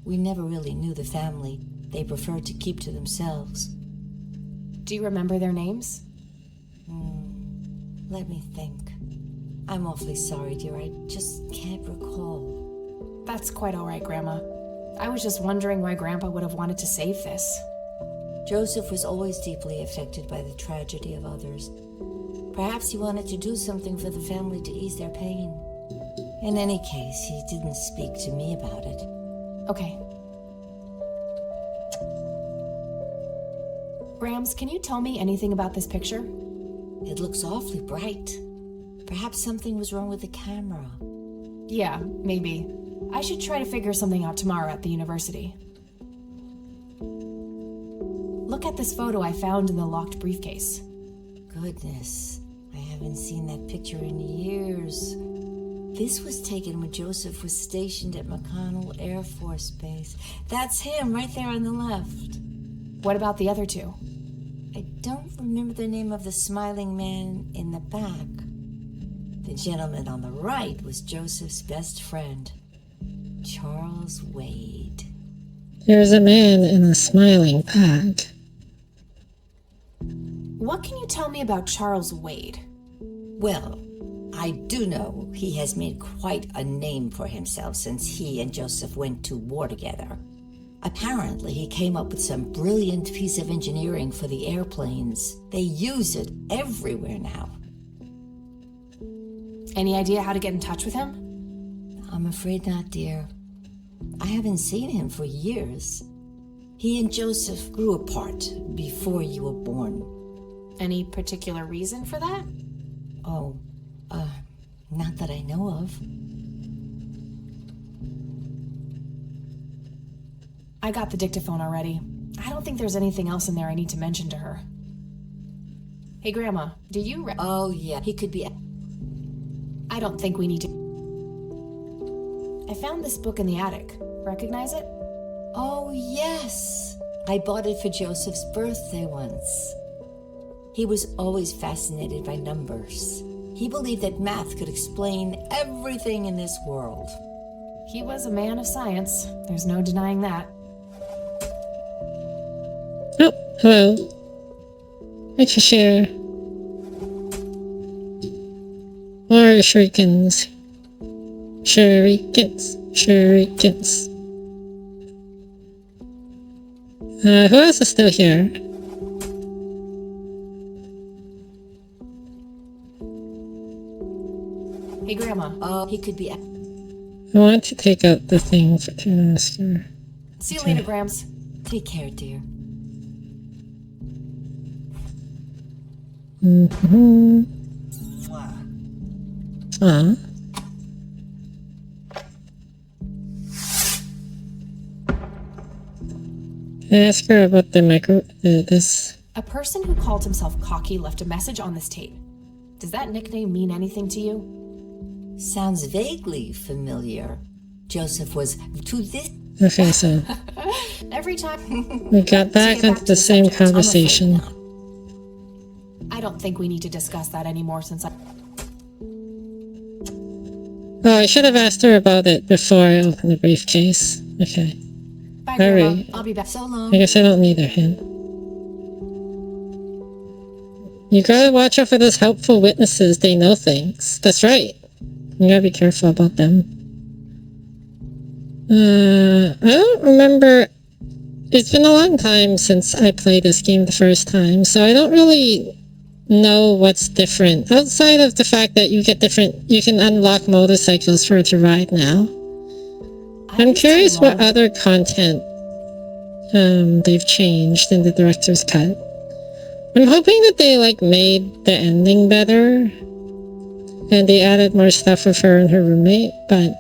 We never really knew the family. They preferred to keep to themselves. Do you remember their names? Let me think. I'm awfully sorry, dear. I just can't recall. That's quite all right, Grandma. I was just wondering why Grandpa would have wanted to save this. Joseph was always deeply affected by the tragedy of others. Perhaps he wanted to do something for the family to ease their pain. In any case, he didn't speak to me about it. Okay. Grams, can you tell me anything about this picture? It looks awfully bright. Perhaps something was wrong with the camera. Yeah, maybe. I should try to figure something out tomorrow at the university. Look at this photo I found in the locked briefcase. Goodness, I haven't seen that picture in years. This was taken when Joseph was stationed at McConnell Air Force Base. That's him right there on the left. What about the other two? I don't remember the name of the smiling man in the back. The gentleman on the right was Joseph's best friend, Charles Wade. There's a man in a smiling back. What can you tell me about Charles Wade? Well, I do know he has made quite a name for himself since he and Joseph went to war together. Apparently, he came up with some brilliant piece of engineering for the airplanes. They use it everywhere now. Any idea how to get in touch with him? I'm afraid not, dear. I haven't seen him for years. He and Joseph grew apart before you were born. Any particular reason for that? Oh, not that I know of. I got the dictaphone already. I don't think there's anything else in there I need to mention to her. Hey, Grandma, do you... Oh, yeah, he could be... I don't think we need to... I found this book in the attic. Recognize it? Oh, yes. I bought it for Joseph's birthday once. He was always fascinated by numbers. He believed that math could explain everything in this world. He was a man of science. There's no denying that. Oh, hello. Hi, Cheshire. More shurikens. Shurikens. Shurikens. Who else is still here? Hey, Grandma. Oh, he could be... I want to take out the thing for the master. See you later, Grams. Take care, dear. Mm-hmm. Aw. Can I ask her about the this? A person who called himself Cocky left a message on this tape. Does that nickname mean anything to you? Sounds vaguely familiar. Joseph was to this... Okay, so Every time... we got back into the same conversation. I don't think we need to discuss that anymore since I... Oh, I should have asked her about it before I opened the briefcase. Okay. Bye, Grandma. Alright. I'll be back. So long. I guess I don't need her hint. You gotta watch out for those helpful witnesses. They know things. That's right. You gotta be careful about them. I don't remember... It's been a long time since I played this game the first time, so I don't really know what's different. Outside of the fact that you can unlock motorcycles for it to ride now. I'm curious what other content they've changed in the director's cut. I'm hoping that they made the ending better and they added more stuff with her and her roommate, but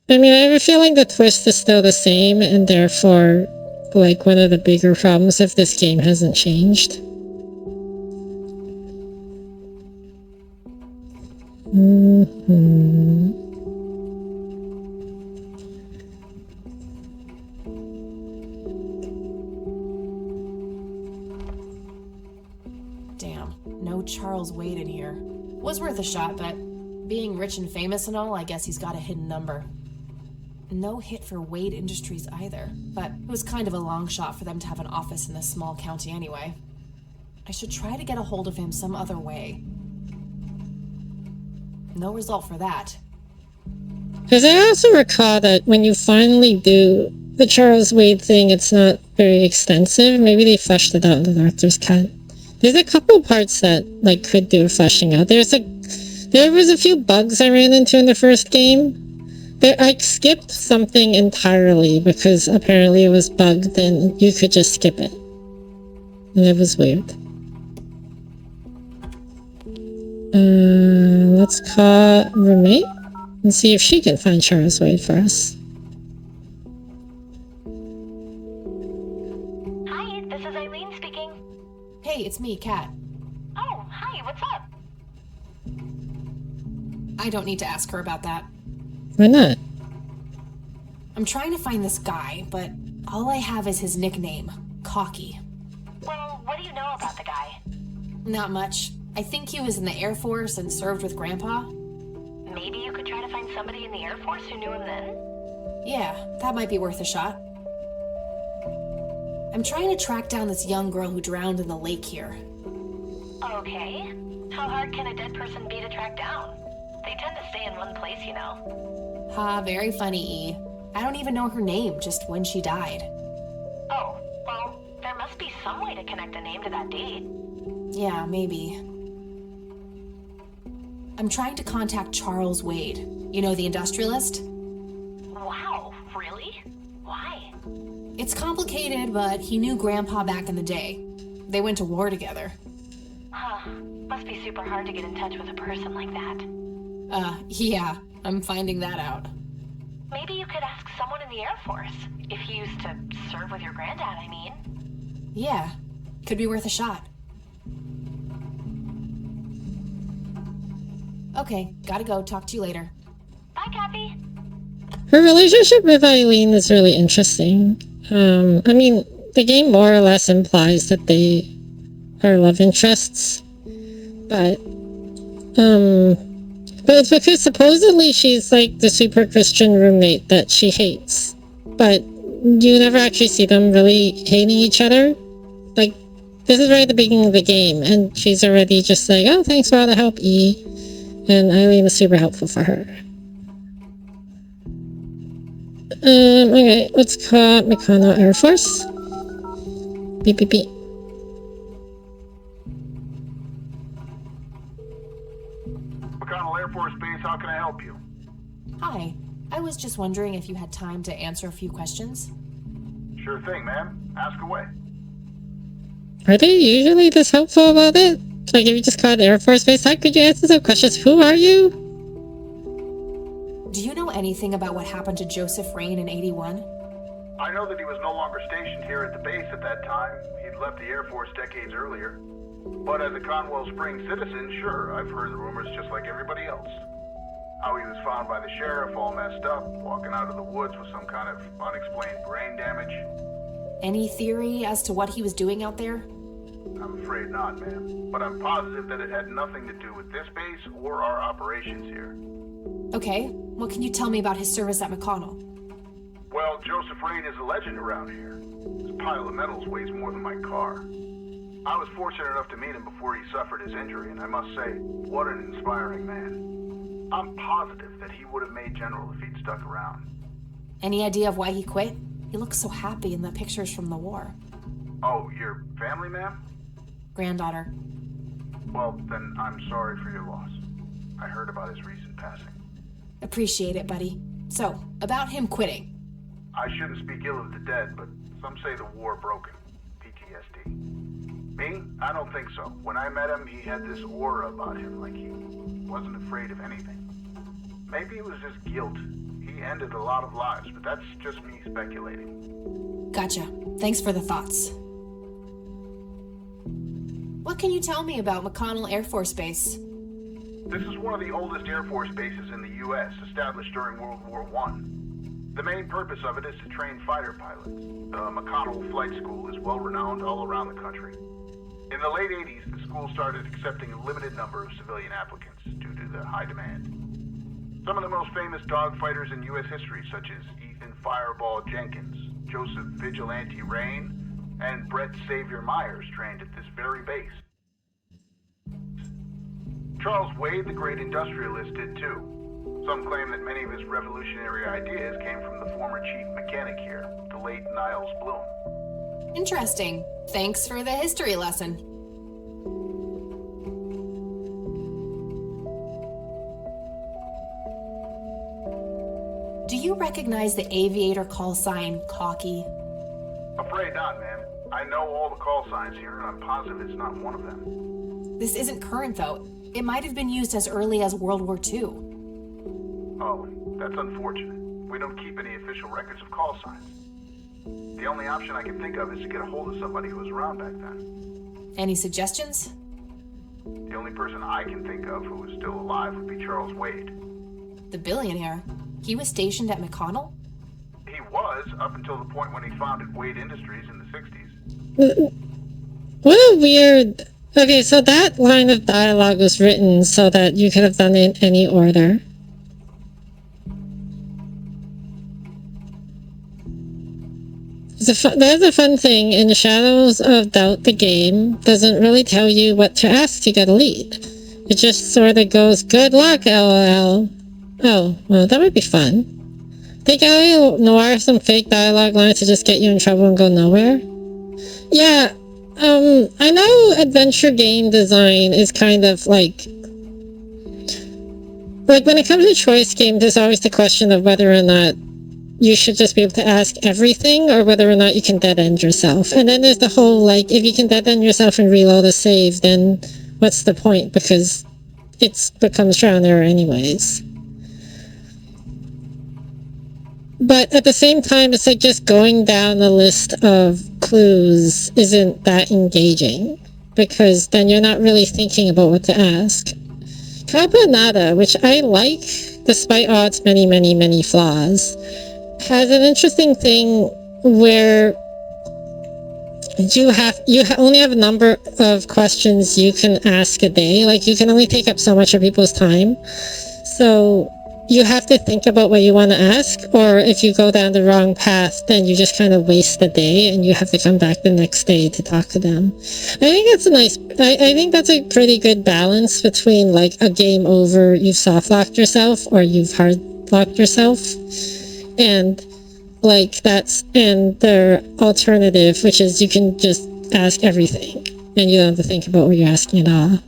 I mean, I have a feeling the twist is still the same and therefore one of the bigger problems if this game hasn't changed. Damn, no Charles Wade in here. Was worth a shot, but being rich and famous and all, I guess he's got a hidden number. No hit for Wade Industries either, but it was kind of a long shot for them to have an office in this small county anyway. I should try to get a hold of him some other way. No result for that. Because I also recall that when you finally do the Charles Wade thing, it's not very extensive. Maybe they fleshed it out in the director's cut. There's a couple parts that could do fleshing out. There was a few bugs I ran into in the first game. I skipped something entirely because apparently it was bugged and you could just skip it. And it was weird. Let's call roommate and see if she can find Charles Wade for us. Hi, this is Eileen speaking. Hey, it's me, Kat. Oh, hi, what's up? I don't need to ask her about that. Why not? I'm trying to find this guy, but all I have is his nickname, Cocky. Well, what do you know about the guy? Not much. I think he was in the Air Force and served with Grandpa. Maybe you could try to find somebody in the Air Force who knew him then? Yeah, that might be worth a shot. I'm trying to track down this young girl who drowned in the lake here. Okay. How hard can a dead person be to track down? They tend to stay in one place, you know. Ha, very funny, E. I don't even know her name, just when she died. Oh, well, there must be some way to connect a name to that date. Yeah, maybe. I'm trying to contact Charles Wade. You know, the industrialist? It's complicated, but he knew Grandpa back in the day. They went to war together. Huh. Must be super hard to get in touch with a person like that. Yeah, I'm finding that out. Maybe you could ask someone in the Air Force. If he used to serve with your granddad, I mean. Yeah, could be worth a shot. Okay, gotta go. Talk to you later. Bye, Kathy. Her relationship with Eileen is really interesting. I mean, the game more or less implies that they are love interests, but it's because supposedly she's like the super Christian roommate that she hates, but you never actually see them really hating each other. Like, this is right at the beginning of the game, and she's already just like, oh, thanks for all the help, E. And Eileen is super helpful for her. Okay, let's call McConnell Air Force. Beep, beep, beep. McConnell Air Force Base, how can I help you? Hi, I was just wondering if you had time to answer a few questions. Sure thing, ma'am. Ask away. Are they usually this helpful about it? Like, if you just called Air Force Base, how could you answer some questions? Who are you? Do you know anything about what happened to Joseph Rain in 81? I know that he was no longer stationed here at the base at that time. He'd left the Air Force decades earlier. But as a Conwell Springs citizen, sure, I've heard the rumors just like everybody else. How he was found by the sheriff all messed up, walking out of the woods with some kind of unexplained brain damage. Any theory as to what he was doing out there? I'm afraid not, ma'am. But I'm positive that it had nothing to do with this base or our operations here. Okay, what can you tell me about his service at McConnell? Well, Joseph Rain is a legend around here. His pile of metals weighs more than my car. I was fortunate enough to meet him before he suffered his injury, and I must say, what an inspiring man. I'm positive that he would have made General if he'd stuck around. Any idea of why he quit? He looks so happy in the pictures from the war. Oh, your family, ma'am? Granddaughter. Well, then I'm sorry for your loss. I heard about his recent passing. Appreciate it, buddy. So, about him quitting. I shouldn't speak ill of the dead, but some say the war broke him. PTSD. Me? I don't think so. When I met him, he had this aura about him, like he wasn't afraid of anything. Maybe it was just guilt. He ended a lot of lives, but that's just me speculating. Gotcha. Thanks for the thoughts. What can you tell me about McConnell Air Force Base? This is one of the oldest Air Force bases in the U.S., established during World War I. The main purpose of it is to train fighter pilots. The McConnell Flight School is well-renowned all around the country. In the late 80s, the school started accepting a limited number of civilian applicants due to the high demand. Some of the most famous dogfighters in U.S. history, such as Ethan Fireball Jenkins, Joseph Vigilante Rain, and Brett Savior Myers, trained at this very base. Charles Wade, the great industrialist, did too. Some claim that many of his revolutionary ideas came from the former chief mechanic here, the late Niles Bloom. Interesting. Thanks for the history lesson. Do you recognize the aviator call sign, Cocky? Afraid not, ma'am. I know all the call signs here, and I'm positive it's not one of them. This isn't current, though. It might have been used as early as World War II. Oh, that's unfortunate. We don't keep any official records of call signs. The only option I can think of is to get a hold of somebody who was around back then. Any suggestions? The only person I can think of who is still alive would be Charles Wade. The billionaire? He was stationed at McConnell? He was, up until the point when he founded Wade Industries in the 60s. What a weird... Okay, so that line of dialogue was written so that you could have done it in any order. There's a fun thing. In Shadows of Doubt, the game doesn't really tell you what to ask to get a lead. It just sort of goes, good luck, LOL. Oh, well, that would be fun. Think L.A. Noir some fake dialogue lines to just get you in trouble and go nowhere? Yeah, I know adventure game design is kind of like when it comes to choice games, there's always the question of whether or not you should just be able to ask everything, or whether or not you can dead end yourself. And then there's the whole, like, if you can dead end yourself and reload a save, then what's the point? Because it becomes trial and error anyways. But at the same time, it's like just going down the list of clues isn't that engaging, because then you're not really thinking about what to ask. Caponata, which I like, despite all its many, many, many flaws, has an interesting thing where you only have a number of questions you can ask a day. Like, you can only take up so much of people's time. So you have to think about what you want to ask, or if you go down the wrong path, then you just kind of waste the day and you have to come back the next day to talk to them. I think that's I think that's a pretty good balance between, like, a game over, you've soft locked yourself or you've hard locked yourself, and like and their alternative, which is you can just ask everything and you don't have to think about what you're asking at all.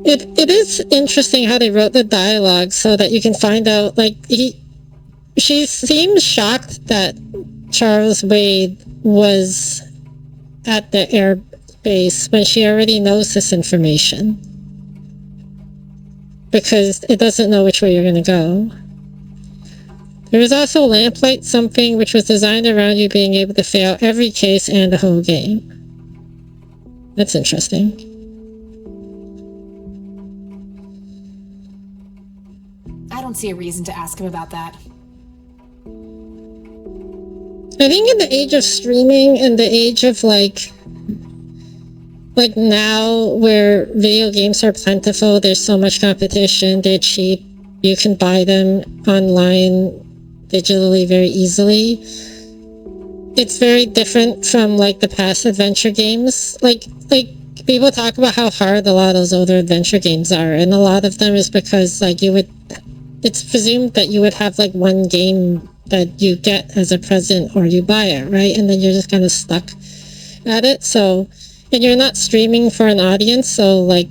It is interesting how they wrote the dialogue so that you can find out, like, she seems shocked that Charles Wade was at the air base when she already knows this information, because it doesn't know which way you're going to go. There was also Lamplight something, which was designed around you being able to fail every case and the whole game. That's interesting. I don't see a reason to ask him about that. I think in the age of streaming and the age of like now where video games are plentiful, there's so much competition, they're cheap, you can buy them online digitally very easily. It's very different from like the past adventure games. Like people talk about how hard a lot of those older adventure games are, and a lot of them is because like it's presumed that you would have like one game that you get as a present or you buy it, right? And then you're just kind of stuck at it. So, and you're not streaming for an audience, so like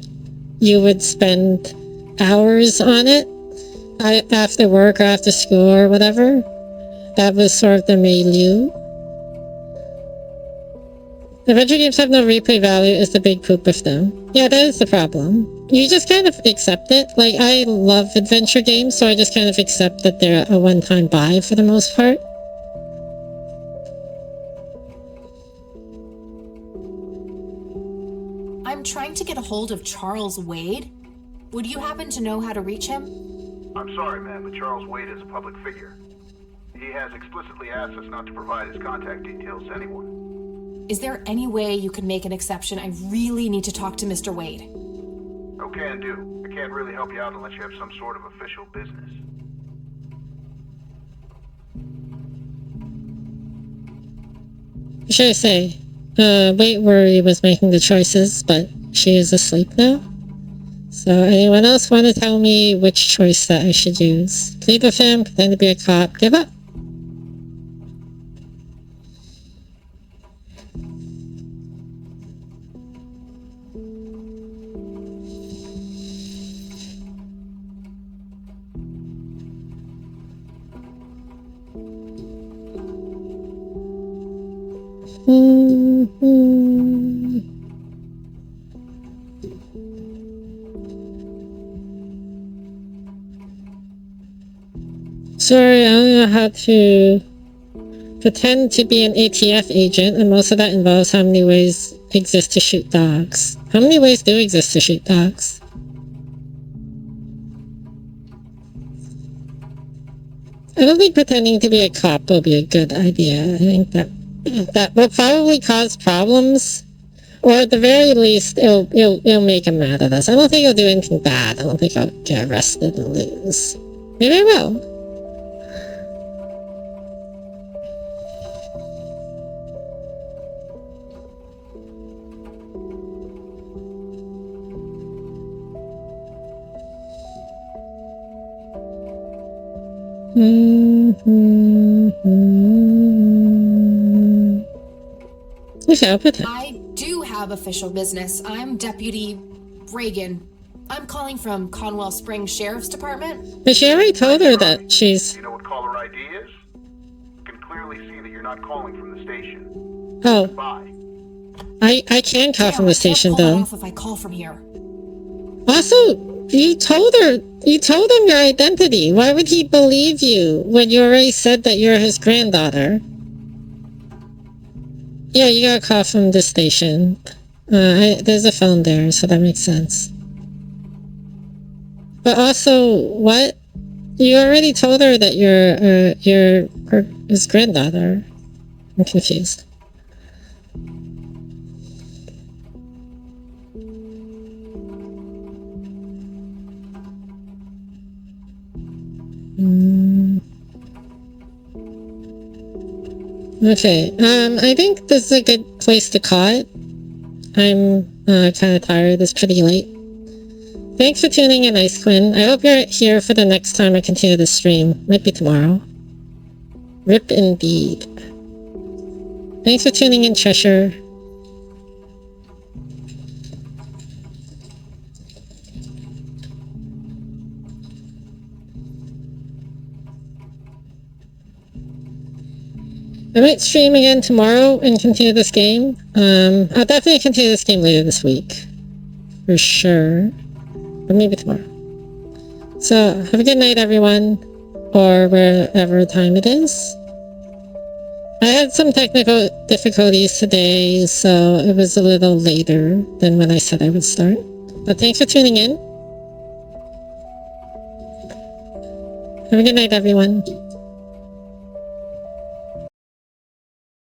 you would spend hours on it after work or after school or whatever. That was sort of the milieu. Adventure games have no replay value is the big poop of them. Yeah, that is the problem. You just kind of accept it. Like, I love adventure games, so I just kind of accept that they're a one-time buy for the most part. I'm trying to get a hold of Charles Wade. Would you happen to know how to reach him? I'm sorry, ma'am, but Charles Wade is a public figure. He has explicitly asked us not to provide his contact details to anyone. Is there any way you could make an exception? I really need to talk to Mr. Wade. Oh, can do. I can't really help you out unless you have some sort of official business. What should I say? Wait, Worry was making the choices, but she is asleep now. So anyone else want to tell me which choice that I should use? Plead with him, pretend to be a cop, give up. Sorry, I don't know how to pretend to be an ATF agent, and most of that involves how many ways exist to shoot dogs. How many ways do exist to shoot dogs? I don't think pretending to be a cop will be a good idea. I think that will probably cause problems, or at the very least, it'll make him mad at us. I don't think he'll do anything bad. I don't think I'll get arrested and lose. Maybe I will. I do have official business. I'm Deputy Reagan. I'm calling from Conwell Springs Sheriff's Department. But she already told her that she's... You know what caller ID is? You can clearly see that you're not calling from the station. Oh. Bye. I can call from the station, I'll pull it though. off if I call from here. Also, you told him your identity. Why would he believe you when you already said that you're his granddaughter? Yeah, you got a call from the station. There's a phone there, so that makes sense. But also, what? You already told her that you're his granddaughter. I'm confused. Okay, I think this is a good place to call it. I'm kind of tired. It's pretty late. Thanks for tuning in, Ice Quinn. I hope you're here for the next time I continue the stream. Might be tomorrow. RIP indeed. Thanks for tuning in, Cheshire. I might stream again tomorrow and continue this game. I'll definitely continue this game later this week. For sure. Or maybe tomorrow. So, have a good night, everyone. Or wherever time it is. I had some technical difficulties today, so it was a little later than when I said I would start. But thanks for tuning in. Have a good night, everyone.